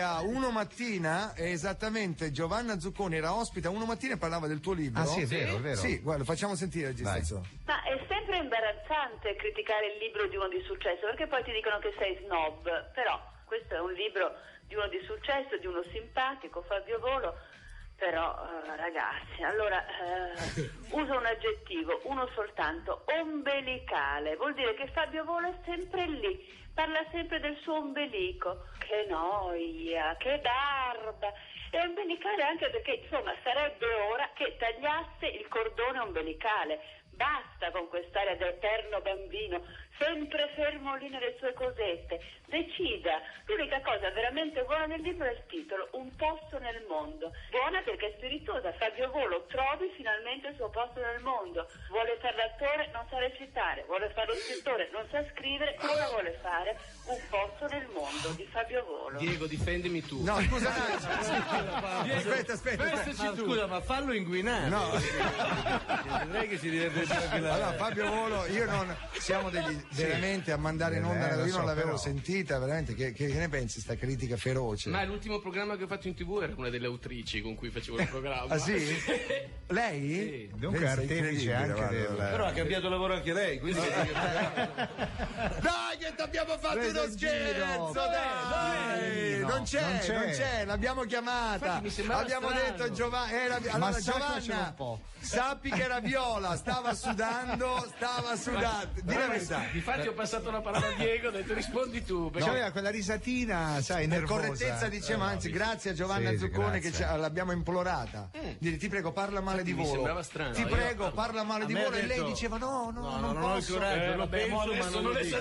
a Uno Mattina, esattamente Giovanna Zucconi era ospite a Uno Mattina e parlava del tuo libro. Ah sì, è vero. Sì, guarda, facciamo sentire il registrazione. Ma è sempre imbarazzante criticare il libro di uno di successo, perché poi ti dicono che sei snob, però questo è un libro di uno di successo, di uno simpatico, Fabio Volo. Però ragazzi, allora uso un aggettivo, uno soltanto, ombelicale, vuol dire che Fabio Volo è sempre lì, parla sempre del suo ombelico, che noia, che barba, e ombelicale anche perché insomma sarebbe ora che tagliasse il cordone ombelicale, basta con quest'area da eterno bambino, sempre fermo lì nelle sue cosette, decida. L'unica cosa veramente buona nel libro è il titolo, Un posto nel mondo. Buona perché è spiritosa. Fabio Volo trovi finalmente il suo posto nel mondo. Vuole fare l'attore, non sa recitare. Vuole fare lo scrittore, non sa scrivere. Cosa vuole fare? Un posto nel mondo di Fabio Volo. Diego, difendimi tu. No, scusa. Aspetta. Scusa, ma fallo inguinare. No. Vedrai che si diverte anche là. Allora, Fabio Volo, io non siamo veramente a mandare in onda, io non l'avevo sentita, veramente, che ne pensi sta critica feroce? Ma l'ultimo programma che ho fatto in TV era una delle autrici con cui facevo il programma. Ah sì? Lei? Sì. Dunque artefice anche Però ha cambiato lavoro anche lei, quindi Dai che ti abbiamo fatto uno scherzo, dai! Non c'è, l'abbiamo chiamata. Abbiamo detto allora Giovanna, sappi che era viola, stava sudando. Di la verità. Infatti ho passato la parola a Diego, ho detto rispondi tu. Perché aveva quella risatina, sai, per nervosa. correttezza diciamo, anzi grazie a Giovanna Zucconi che l'abbiamo implorata. Dire ti prego parla male di Mi Volo. sembrava strano. Ti prego parla male di Volo e lei diceva no, non ho il coraggio, lo penso ma non lo dico.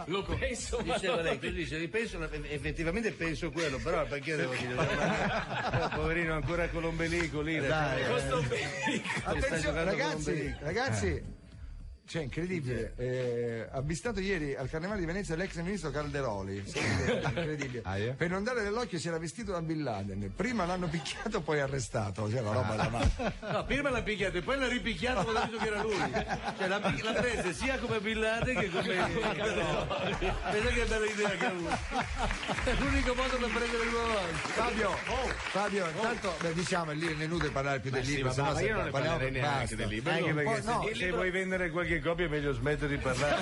Lo penso, ma diceva lei, tu dici, ripenso, effettivamente penso quello, però perché io devo dire poverino ancora con l'ombelico lì. Attenzione ragazzi, cioè incredibile, avvistato ieri al Carnevale di Venezia l'ex ministro Calderoli, incredibile. Per non dare dell'occhio si era vestito da Bin Laden, prima l'hanno picchiato poi arrestato, cioè la roba da mano. No, prima l'ha picchiato e poi l'ha ripicchiato quando ha visto che era lui, cioè l'ha presa sia come Bin Laden che come Calderoli. Pensa che bella idea che ha avuto, è l'unico modo per prendere due volte. Fabio intanto diciamo è lì inutile parlare più del libro, ma io non ne parlerei neanche del libro, anche perché se vuoi vendere qualche copia è meglio smettere di parlare.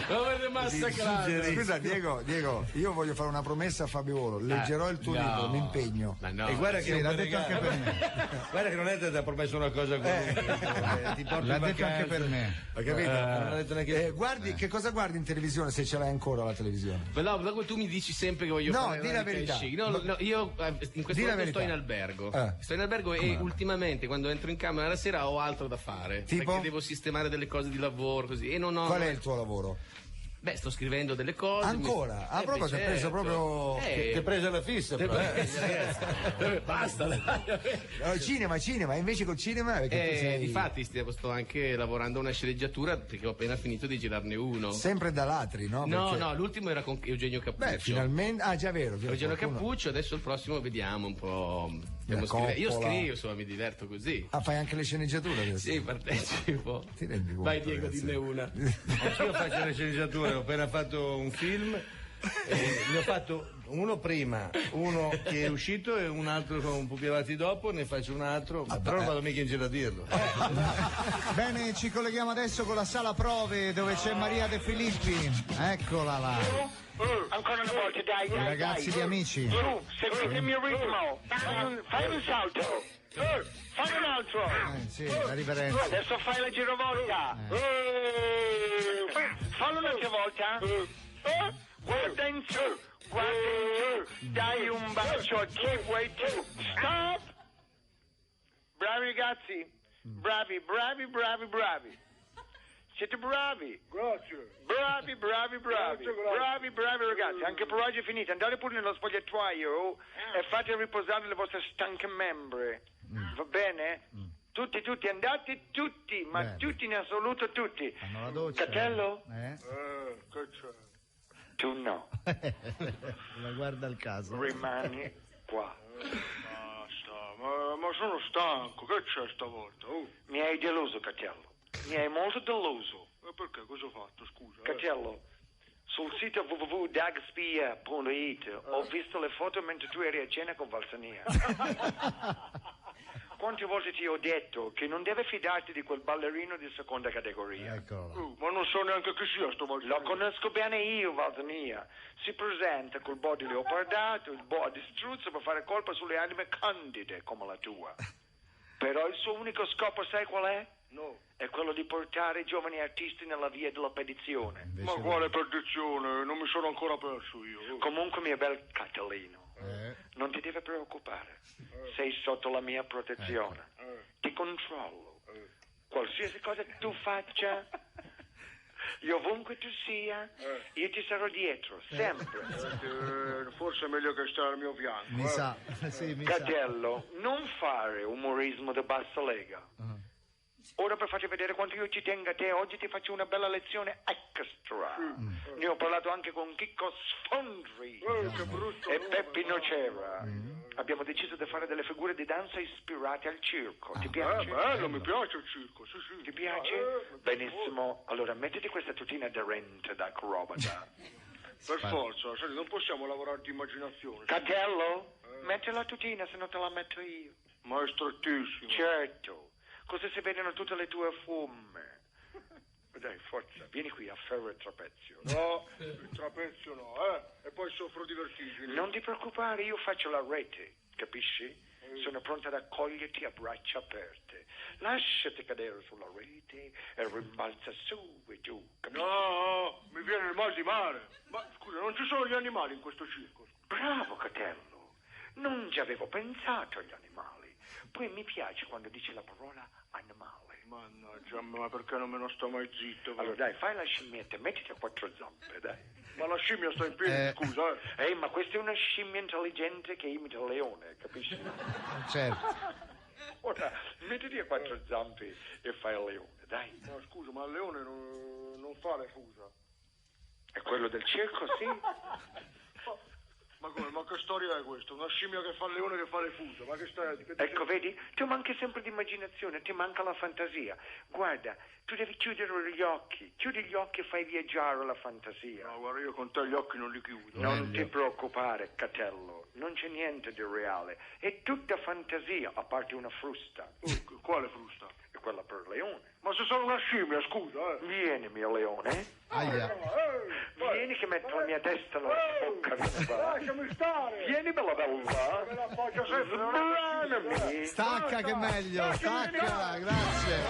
Lo avete massacrato. Scusa Diego, io voglio fare una promessa a Fabio Volo, leggerò il tuo libro, mi impegno. E guarda che l'ha detto anche per me. Guarda che non è che ti ha promesso una cosa ti porto l'ha detto anche per me. Hai capito? Non ha detto neanche... guardi, che cosa guardi in televisione se ce l'hai ancora la televisione? No, tu mi dici sempre che voglio fare di la verità. No, io in questo momento sto in albergo. Sto in albergo e ultimamente quando entro in camera la sera ho altro da fare. Tipo? Perché devo sistemare delle cose di lavoro così e non ho. Qual è il tuo lavoro? Beh, sto scrivendo delle cose. Ancora? Proprio ti hai preso proprio. Ti hai preso la fissa, basta. Cinema, invece col cinema Infatti sto anche lavorando a una sceneggiatura perché ho appena finito di girarne uno. Sempre da latri, no? No, l'ultimo era con Eugenio Cappuccio. Beh, finalmente. Ah, già vero. Eugenio Cappuccio, adesso il prossimo vediamo un po'. Io scrivo, insomma, mi diverto così. Ah, fai anche le sceneggiature adesso? Sì, partecipo. Ti rendi conto? Vai Diego, dinne una. Anch'io faccio le sceneggiature, ho appena fatto un film, ne ho fatto uno prima, uno che è uscito e un altro un po' più avanti dopo, ne faccio un altro, però non vado mica in giro a dirlo. Bene, ci colleghiamo adesso con la sala prove dove c'è Maria De Filippi, eccola là. Ancora una volta, dai. Ragazzi di Amici. Seguitemi il ritmo. Fai un salto. Fai un altro. Sì, la riverenza. Adesso fai la girovolta. Fallo un'altra volta. Guarda in su. Dai un bacio a chi vuoi tu. Stop. Bravi ragazzi. Bravi. Siete bravi. Grazie. Bravi ragazzi. Anche per oggi è finita. Andate pure nello spogliatoio e fate riposare le vostre stanche membre. Va bene? Tutti, andate tutti, ma bene. Tutti in assoluto tutti. Fanno la doccia. Catello? Che c'è? Tu no. La guarda il caso. Rimani qua. Basta, ma sono stanco, che c'è stavolta? Mi hai deluso, Catello. Mi hai molto deluso. Perché? Cosa ho fatto, scusa? Catello, sul sito www.dagspia.it ho visto le foto mentre tu eri a cena con Valsania. Quante volte ti ho detto che non deve fidarti di quel ballerino di seconda categoria? Eccolo. Ma non so neanche chi sia sto Valsania. Lo conosco bene io, Valsania. Si presenta col body leopardato, il body struzzo per fare colpa sulle anime candide come la tua. Però il suo unico scopo sai qual è? No. È quello di portare i giovani artisti nella via della perdizione. Ma quale perdizione? Non mi sono ancora perso io. Comunque, mio bel Catalino, non ti deve preoccupare. Sei sotto la mia protezione. Ti controllo. Qualsiasi cosa tu faccia, io ovunque tu sia, io ti sarò dietro, sempre. Forse è meglio che stai al mio fianco. Mi sa. Sì, mi Catello, non fare umorismo di bassa lega. Ora per farti vedere quanto io ci tengo a te, oggi ti faccio una bella lezione extra. Ne ho parlato anche con Chicco Sfondri e Peppi Nocera. Abbiamo deciso di fare delle figure di danza ispirate al circo. Ti piace? Bello, mi piace il circo, sì. Ti piace? Benissimo. Allora mettiti questa tutina aderente da acrobata. Per forza, senti, non possiamo lavorare di immaginazione. Catello, metti la tutina, se no te la metto io. Ma è strettissimo. Certo. Così si vedono tutte le tue fumme. Dai, forza, vieni qui, afferro il trapezio. No, il trapezio no, E poi soffro di vertigini. Non ti preoccupare, io faccio la rete, capisci? Sono pronta ad accoglierti a braccia aperte. Lasciati cadere sulla rete e rimbalza su e giù, capisci? No, mi viene il mal di mare. Ma scusa, non ci sono gli animali in questo circo? Bravo, Catello. Non ci avevo pensato agli animali. Poi mi piace quando dici la parola animale. Mannaggia, ma perché non me ne sto mai zitto? Allora dai, fai la scimmietta, mettiti a quattro zampe, dai. Ma la scimmia sta in piedi, scusa. Ma questa è una scimmia intelligente che imita il leone, capisci? Certo. Ora, mettiti a quattro zampe e fai il leone, dai. Ma scusa, ma il leone non fa le fusa. È quello del circo, sì. Ma come? Ma che storia è questa? Una scimmia che fa il leone che fa le fusa? Ma che storia? Ecco, vedi? Tu manchi sempre di immaginazione, ti manca la fantasia. Guarda, tu devi chiudere gli occhi. Chiudi gli occhi e fai viaggiare la fantasia. No, guarda, io con te gli occhi non li chiudo. Non ti preoccupare, Catello. Non c'è niente di reale. È tutta fantasia, a parte una frusta. Quale frusta? È quella per il leone. Ma se sono una scimmia, scusa, Vieni, mio leone. Aia. Vieni che metto la mia testa nella bocca. Lasciami stare. Vieni, bella bella. Me la faccio sempre. Sbranami. Stacca che è meglio, stacca, grazie.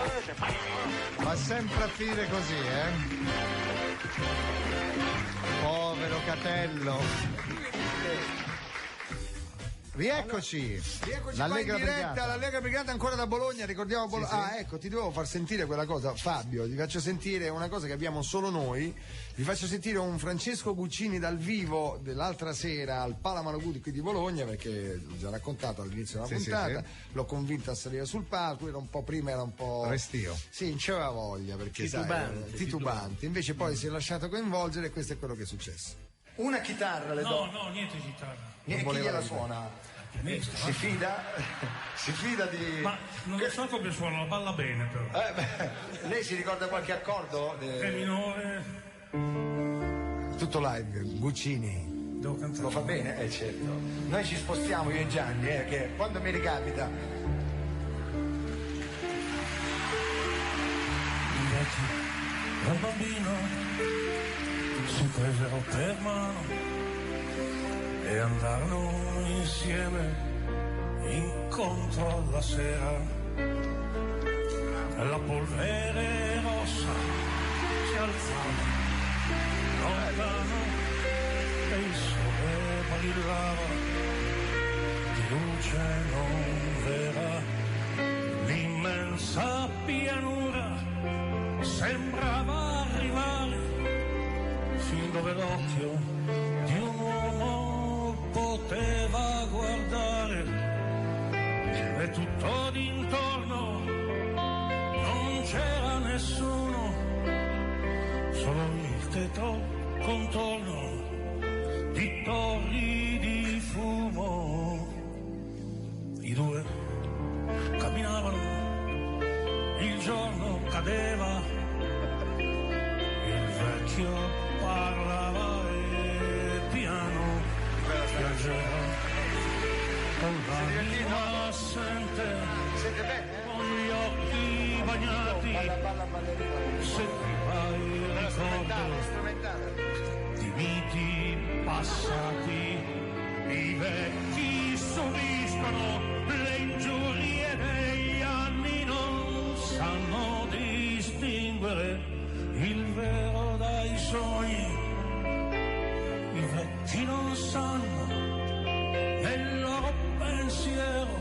Va sempre a finire così, Povero Catello. Rieccoci L'Allegra in diretta, l'Allegra Brigata ancora da Bologna, ricordiamo Bologna. Sì. Ah, ecco, ti dovevo far sentire quella cosa, Fabio, ti faccio sentire una cosa che abbiamo solo noi, vi faccio sentire un Francesco Guccini dal vivo dell'altra sera al Palamaraguti qui di Bologna, perché l'ho già raccontato all'inizio della puntata, l'ho convinto a salire sul palco, era un po' prima, era un po' restio. Sì, non c'aveva voglia, perché titubante, invece poi si è lasciato coinvolgere e questo è quello che è successo. Una chitarra le do. No, niente chitarra. E chi gliela suona? Si fida? Si fida di... Ma non lo so come suona, la balla bene però. Lei si ricorda qualche accordo? Re minore. Tutto live, Guccini. Devo cantare. Lo fa bene? Certo. Noi ci spostiamo io e Gianni, che quando mi ricapita. Invece, da bambino si presero per mano e andarono insieme incontro alla sera, la polvere rossa si alzava lontano e il sole brillava di luce non vera. L'immensa pianura sembrava arrivare fin dove l'occhio di un uomo poteva guardare, e tutto d'intorno non c'era nessuno, solo il tetro contorno di torri di fumo. I due camminavano, il giorno cadeva, il vecchio parlava e piano piangeva, con l'anima assente, con gli occhi bagnati, sentiva il ricordo di viti passati. I vecchi subiscono le ingiurie degli anni, non sanno distinguere il vero dai sogni. I vecchi non sanno nel loro pensiero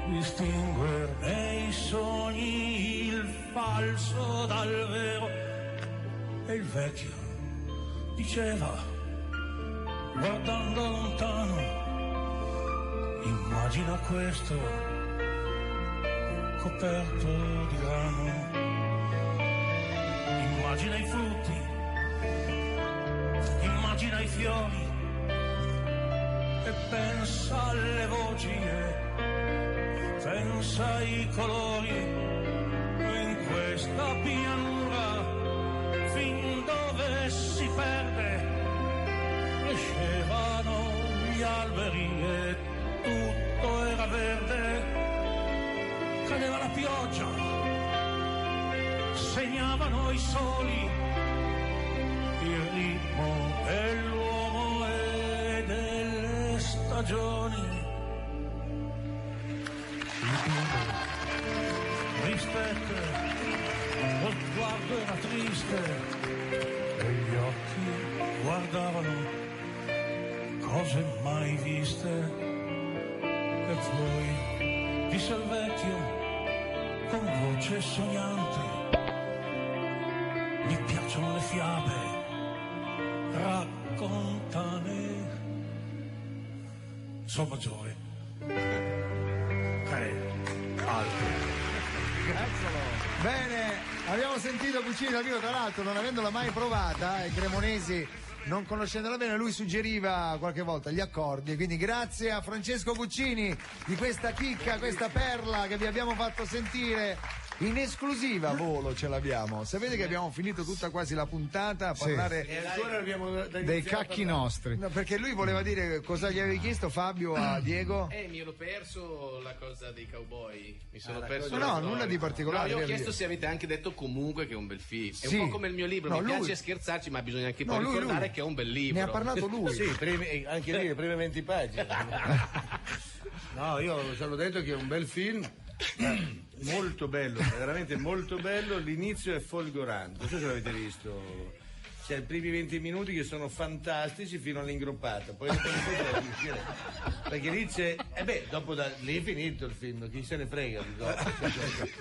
distinguere nei sogni il falso dal vero. E il vecchio diceva, guardando lontano, immagina questo coperto di grano, immagina i frutti, immagina i fiori, e pensa alle voci, e pensa ai colori, in questa pianura fin dove si perde crescevano gli alberi e tutto era verde, cadeva la pioggia, segnavano i soli il ritmo dell'uomo e delle stagioni. Il bimbo ristette, lo sguardo era triste e gli occhi guardavano cose mai viste. E poi disse il vecchio con voce sognante, mi piacciono le fiabe, raccontane. Sol maggiore, alto. Bene, abbiamo sentito Puccini dal vivo, tra l'altro non avendola mai provata, i cremonesi non conoscendola bene, lui suggeriva qualche volta gli accordi, quindi grazie a Francesco Puccini di questa chicca, questa perla che vi abbiamo fatto sentire in esclusiva a Volo. Ce l'abbiamo, sapete che abbiamo finito tutta quasi la puntata a parlare e ancora abbiamo dei cacchi nostri, no, perché lui voleva dire cosa gli avevi chiesto, Fabio, a Diego. Mi ero perso la cosa dei cowboy, mi sono perso no, nulla di particolare. No, io ho chiesto se avete anche detto comunque che è un bel film, è sì. un po' come il mio libro, No, mi lui... piace scherzarci, ma bisogna anche poi ricordare che è un bel libro. Ne ha parlato lui. Sì, anche lì le prime 20 pagine. No, io ci ho detto che è un bel film, molto bello, veramente molto bello. L'inizio è folgorante, non so se l'avete visto. C'è i primi 20 minuti che sono fantastici fino all'ingroppata, poi perché lì c'è, dopo lì è finito il film, chi se ne frega di dopo.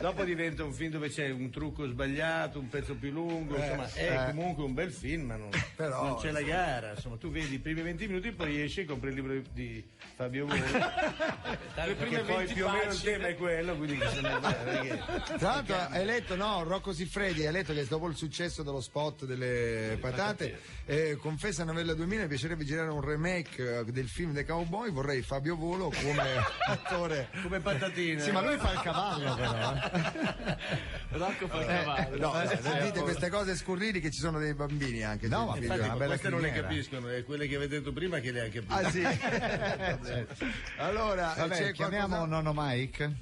Dopo diventa un film dove c'è un trucco sbagliato, un pezzo più lungo, insomma è comunque un bel film, ma non c'è la gara, insomma tu vedi i primi 20 minuti, poi esci e compri il libro di Fabio Volo, perché poi più o meno il tema è quello, quindi chi se ne frega. Tra l'altro hai letto, no, Rocco Siffredi, hai letto che dopo il successo dello spot delle patate, confessa Novella 2000, mi piacerebbe girare un remake del film dei cowboy, vorrei Fabio Volo come attore, come patatina. Sì, ma lui fa il cavallo però. Rocco fa il cavallo. No, dite queste cose scurrili che ci sono dei bambini anche. No, ma figlio, infatti, una bella queste non le criniera. capiscono, è quelle che avete detto prima che le ha capite. Ah sì. Allora vabbè, c'è chiamiamo qualcosa... nonno Mike.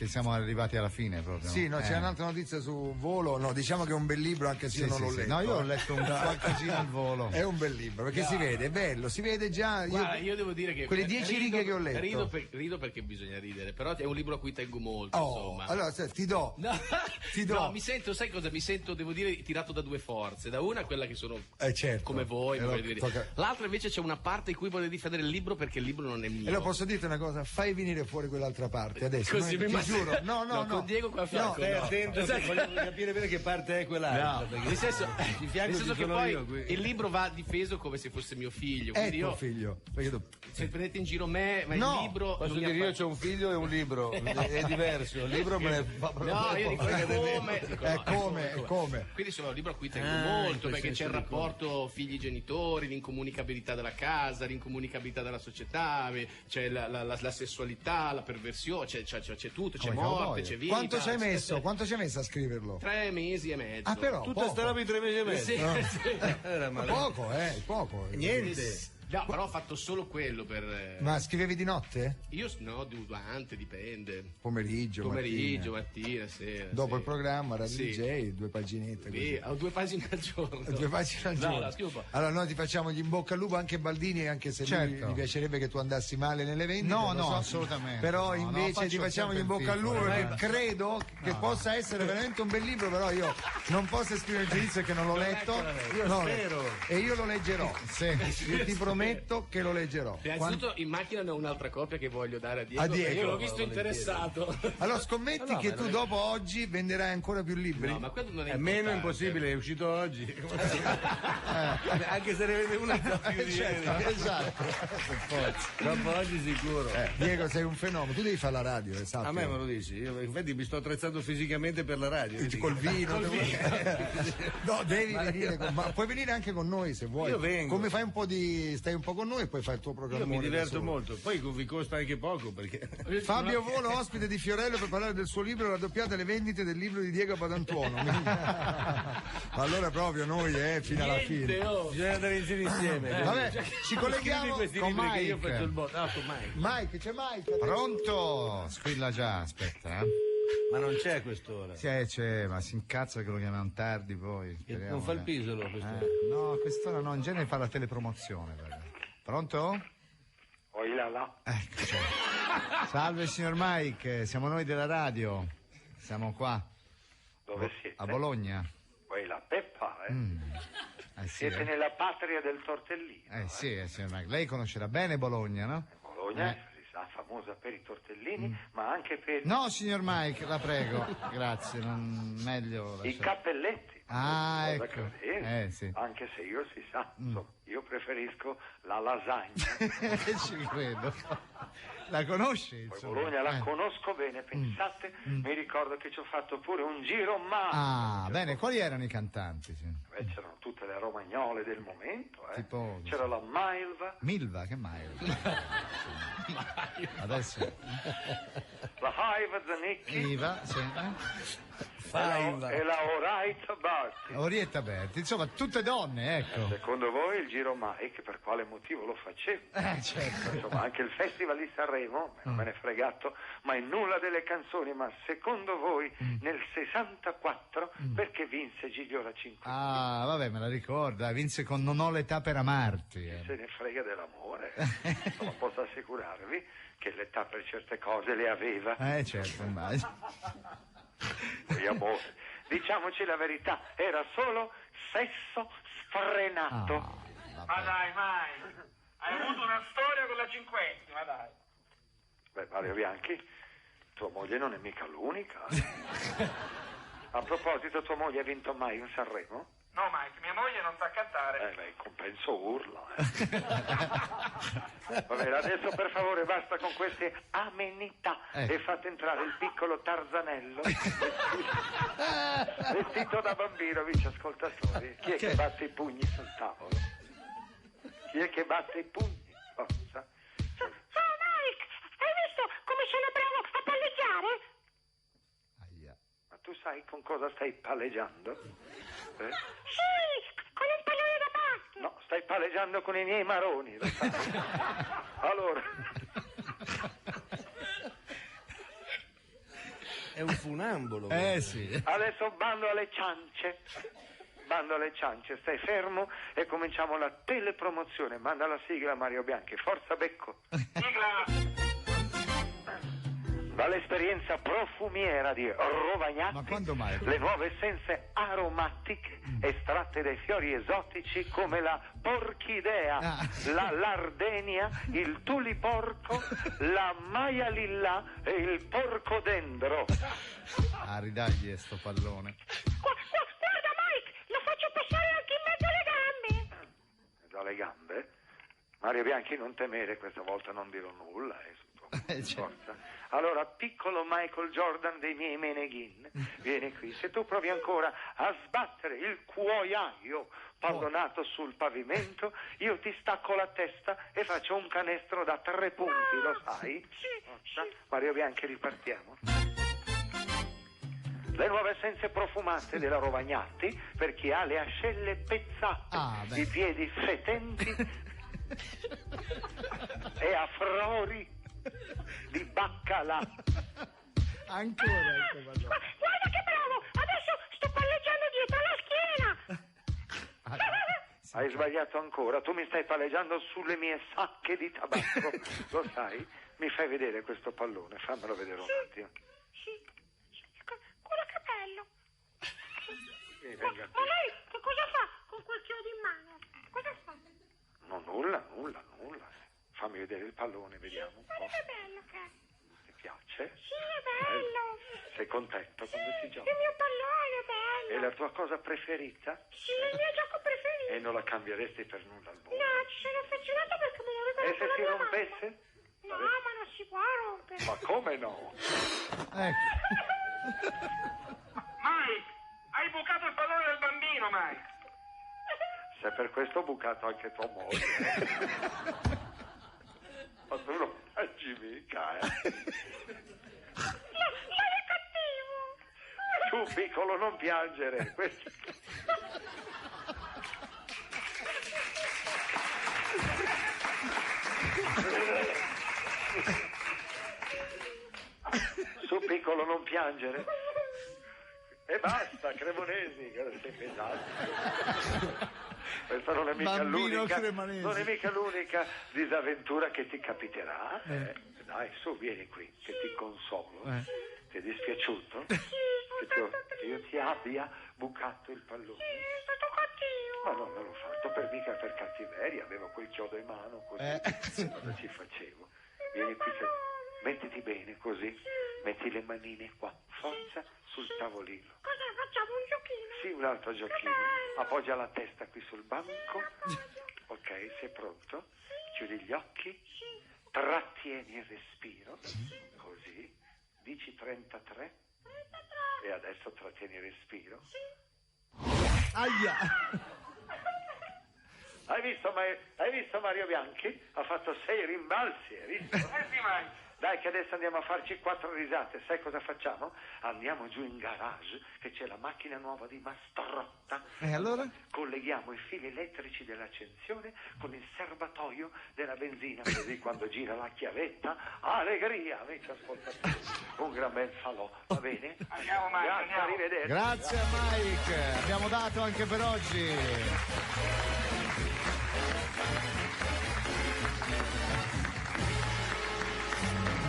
che siamo arrivati alla fine proprio. Sì, no, c'è un'altra notizia su Volo, no, diciamo che è un bel libro anche se io non l'ho letto. No, io ho letto un qualcosina al volo. È un bel libro, perché si vede, è bello, si vede già. Guarda, io devo dire che quelle 10 righe che ho letto. Rido perché bisogna ridere, però è un libro a cui tengo molto, insomma. Allora, ti do. Ti do. No, mi sento, sai cosa? Mi sento, devo dire, tirato da due forze. Da una quella che sono certo. come voi, l'altra invece c'è una parte in cui voglio difendere il libro perché il libro non è mio. E lo posso dirti una cosa, fai venire fuori quell'altra parte adesso. Così ti giuro. No. Con Diego qua a fianco. Stai attento, voglio capire bene che parte è quell'altra. No. Nel senso che poi il libro va difeso come se fosse mio figlio. È tuo figlio. Se prendete in giro me, ma il libro. Posso dire, io c'ho un figlio e un libro, è diverso. Il libro me ne fa proprio. No, io dico è come. Quindi sono un libro a cui tengo molto, perché c'è il rapporto figli-genitori, l'incomunicabilità della casa, l'incomunicabilità della società, c'è la sessualità, la perversione, c'è tutto, c'è morte, c'è vita. Quanto ci hai messo a scriverlo? 3 mesi e mezzo. Ah, però tutta sta roba in 3 mesi e mezzo? Poco. Niente. No, però ho fatto solo quello per. Ma scrivevi di notte? Io no, durante, dipende. Pomeriggio, mattina, sera. Dopo il programma, Radio DJ, 2 paginette. Sì, ho 2 pagine al giorno. 2 pagine al giorno. No, scrivo un po'. Allora noi ti facciamo gli in bocca al lupo anche Baldini, anche se mi piacerebbe che tu andassi male nelle vendite. No, assolutamente. Però invece ti facciamo gli in bocca al lupo perché credo che possa essere veramente un bel libro, però io non posso esprimere il giudizio che non l'ho letto. E io lo leggerò. Io ti prometto che lo leggerò. Innanzitutto in macchina ne ho un'altra copia che voglio dare a Diego. Io l'ho visto interessato. Allora scommetti che tu dopo oggi venderai ancora più libri? No, ma quello non è meno impossibile, è uscito oggi. Anche se ne vende una più di ieri. Esatto. Dopo oggi sicuro. Diego, sei un fenomeno, tu devi fare la radio, esatto. A me me lo dici, io infatti mi sto attrezzando fisicamente per la radio. Col vino. No, devi venire ma puoi venire anche con noi se vuoi. Io vengo. Come fai stai un po' con noi e poi fai il tuo programma. Io mi diverto molto, poi vi costa anche poco perché. Fabio Volo, ospite di Fiorello per parlare del suo libro Raddoppiate le vendite del libro di Diego Badantuono. Allora proprio noi fino alla fine. Bisogna andare insieme. Vabbè, ci colleghiamo con Mike. Io faccio il botto. Mike, c'è Mike. Pronto? Squilla già, aspetta. Ma non c'è quest'ora. C'è, ma si incazza che lo chiamiamo tardi poi. Non fa il pisolo quest'ora. No, quest'ora no, in genere fa la telepromozione. Pronto? Oi là. Ecco, salve signor Mike, siamo noi della radio. Siamo qua. Dove siete? A Bologna. Oi la Peppa, Siete nella patria del tortellino. Sì, signor Mike. Lei conoscerà bene Bologna, no? Bologna si sa famosa per i tortellini, ma anche per No, signor Mike, la prego. Grazie, meglio i cappelletti. Ah, ecco. Sì. Anche se io si sa, io preferisco la lasagna. Ci credo. La conosci? Poi Bologna la conosco bene, pensate, mi ricordo che ci ho fatto pure un giro bene, quali erano i cantanti? Sì? C'erano tutte le romagnole del momento, Tipo, c'era la Milva, che Milva? Adesso la Haiva Zanicchi Iva, sì, e la Orietta Berti. Orietta Berti, insomma tutte donne, ecco. Secondo voi il giro Mike per quale motivo lo facevo? Certo. Insomma anche il festival di Sanremo, non me ne è fregato, ma in nulla delle canzoni, ma secondo voi nel 64 perché vinse Gigliola Cinquetti? Ah, vabbè, me la ricorda, vinse con Non ho l'età per amarti. Se ne frega dell'amore, insomma posso assicurarvi che l'età per certe cose le aveva. Certo, immagino. Poi amore, diciamoci la verità, era solo sesso sfrenato. Ma dai, mai, hai avuto una storia con la Cinquetti, ma dai. Beh, Mario Bianchi, tua moglie non è mica l'unica. A proposito, tua moglie ha vinto mai un Sanremo? No, Mike, mia moglie non sa cantare. In compenso urla. Va bene, adesso per favore basta con queste amenità e fate entrare il piccolo Tarzanello vestito da bambino, vice ascoltatori. Chi è che batte i pugni sul tavolo? Chi è che batte i pugni? Forza. Ciao Mike, hai visto come sono bravo a palleggiare? Ma tu sai con cosa stai palleggiando? Sì, con il pallone da basket. No, stai palleggiando con i miei maroni, lo sai. Allora, È un funambolo. Sì. Adesso bando alle ciance. Stai fermo e cominciamo la telepromozione. Manda la sigla, Mario Bianchi. Forza Becco. Sigla! Dall'esperienza profumiera di Rovagnati, Ma quando mai? le nuove essenze aromatiche estratte dai fiori esotici come la porchidea, la lardenia, il tuliporco, la maialilla e il porcodendro. Ridagli sto pallone. Guarda Mike, lo faccio passare anche in mezzo alle gambe. Dalle gambe? Mario Bianchi, non temere, questa volta non dirò nulla. Forza. Allora, piccolo Michael Jordan dei miei Meneghin, vieni qui. Se tu provi ancora a sbattere il cuoiaio pallonato sul pavimento, io ti stacco la testa e faccio un canestro da 3 punti, lo sai? Sì. Mario Bianchi, ripartiamo. Le nuove essenze profumate della Rovagnati per chi ha le ascelle pezzate, i piedi fetenti e a frori di baccalà. Ancora guarda che bravo, adesso sto palleggiando dietro la schiena. Hai sbagliato ancora, tu mi stai palleggiando sulle mie sacche di tabacco. Lo sai? Mi fai vedere questo pallone, fammelo vedere un attimo. Sì, quello che bello. Venga qui. Ma lei che cosa fa con quel chiodo in mano? Cosa fa? No, nulla. Fammi vedere il pallone, vediamo un po'. Che bello che è. Ti piace? Sì, è bello. Sei contento quando si gioca? Il mio pallone è bello. È la tua cosa preferita? Sì, è il mio gioco preferito. E non la cambieresti per nulla al mondo? No, ci sono affezionata perché me lo regalato. E se si rompesse? No, ma non si può rompere. Ma come no? Mike, hai bucato il pallone del bambino, Mike. Se per questo ho bucato anche tua moglie. Ma tu non mangi mica, Non è cattivo. Tu piccolo non piangere. Su piccolo non piangere. E basta, Cremonesi, che sei pesante. Questa non è mica l'unica disavventura che ti capiterà. Dai, su, vieni qui, che ti consolo. Ti è dispiaciuto? Che io ti abbia bucato il pallone? Sì, è stato cattivo. Ma non l'ho fatto per cattiveria, avevo quel chiodo in mano, così. Cosa ci facevo? Vieni qui, mettiti bene così, metti le manine qua, forza, sul tavolino. Cosa facciamo, un giochino? Sì, un altro giochino. Appoggia la testa qui sul banco. Ok, sei pronto? Chiudi gli occhi. Trattieni il respiro. Così. Dici 33. E adesso trattieni il respiro. Aia! Hai visto Mario Bianchi? Ha fatto 6 rimbalzi, hai visto? Sì, Mike. Dai che adesso andiamo a farci 4 risate. Sai cosa facciamo? Andiamo giù in garage che c'è la macchina nuova di Mastrotta. E allora? Colleghiamo i fili elettrici dell'accensione con il serbatoio della benzina, così quando gira la chiavetta, allegria, amici ascoltatori. Un gran bel falò, va bene? Andiamo, Mike, Grazie, andiamo. arrivederci. Grazie a Mike, abbiamo dato anche per oggi.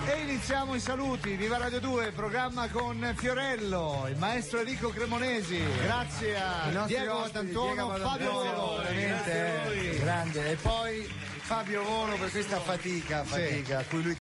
E iniziamo i saluti. Viva Radio 2, programma con Fiorello, il maestro Enrico Cremonesi. Grazie a Diego Tantono, Fabio Volo, veramente grande. E poi Fabio Volo per questa fatica a cui lui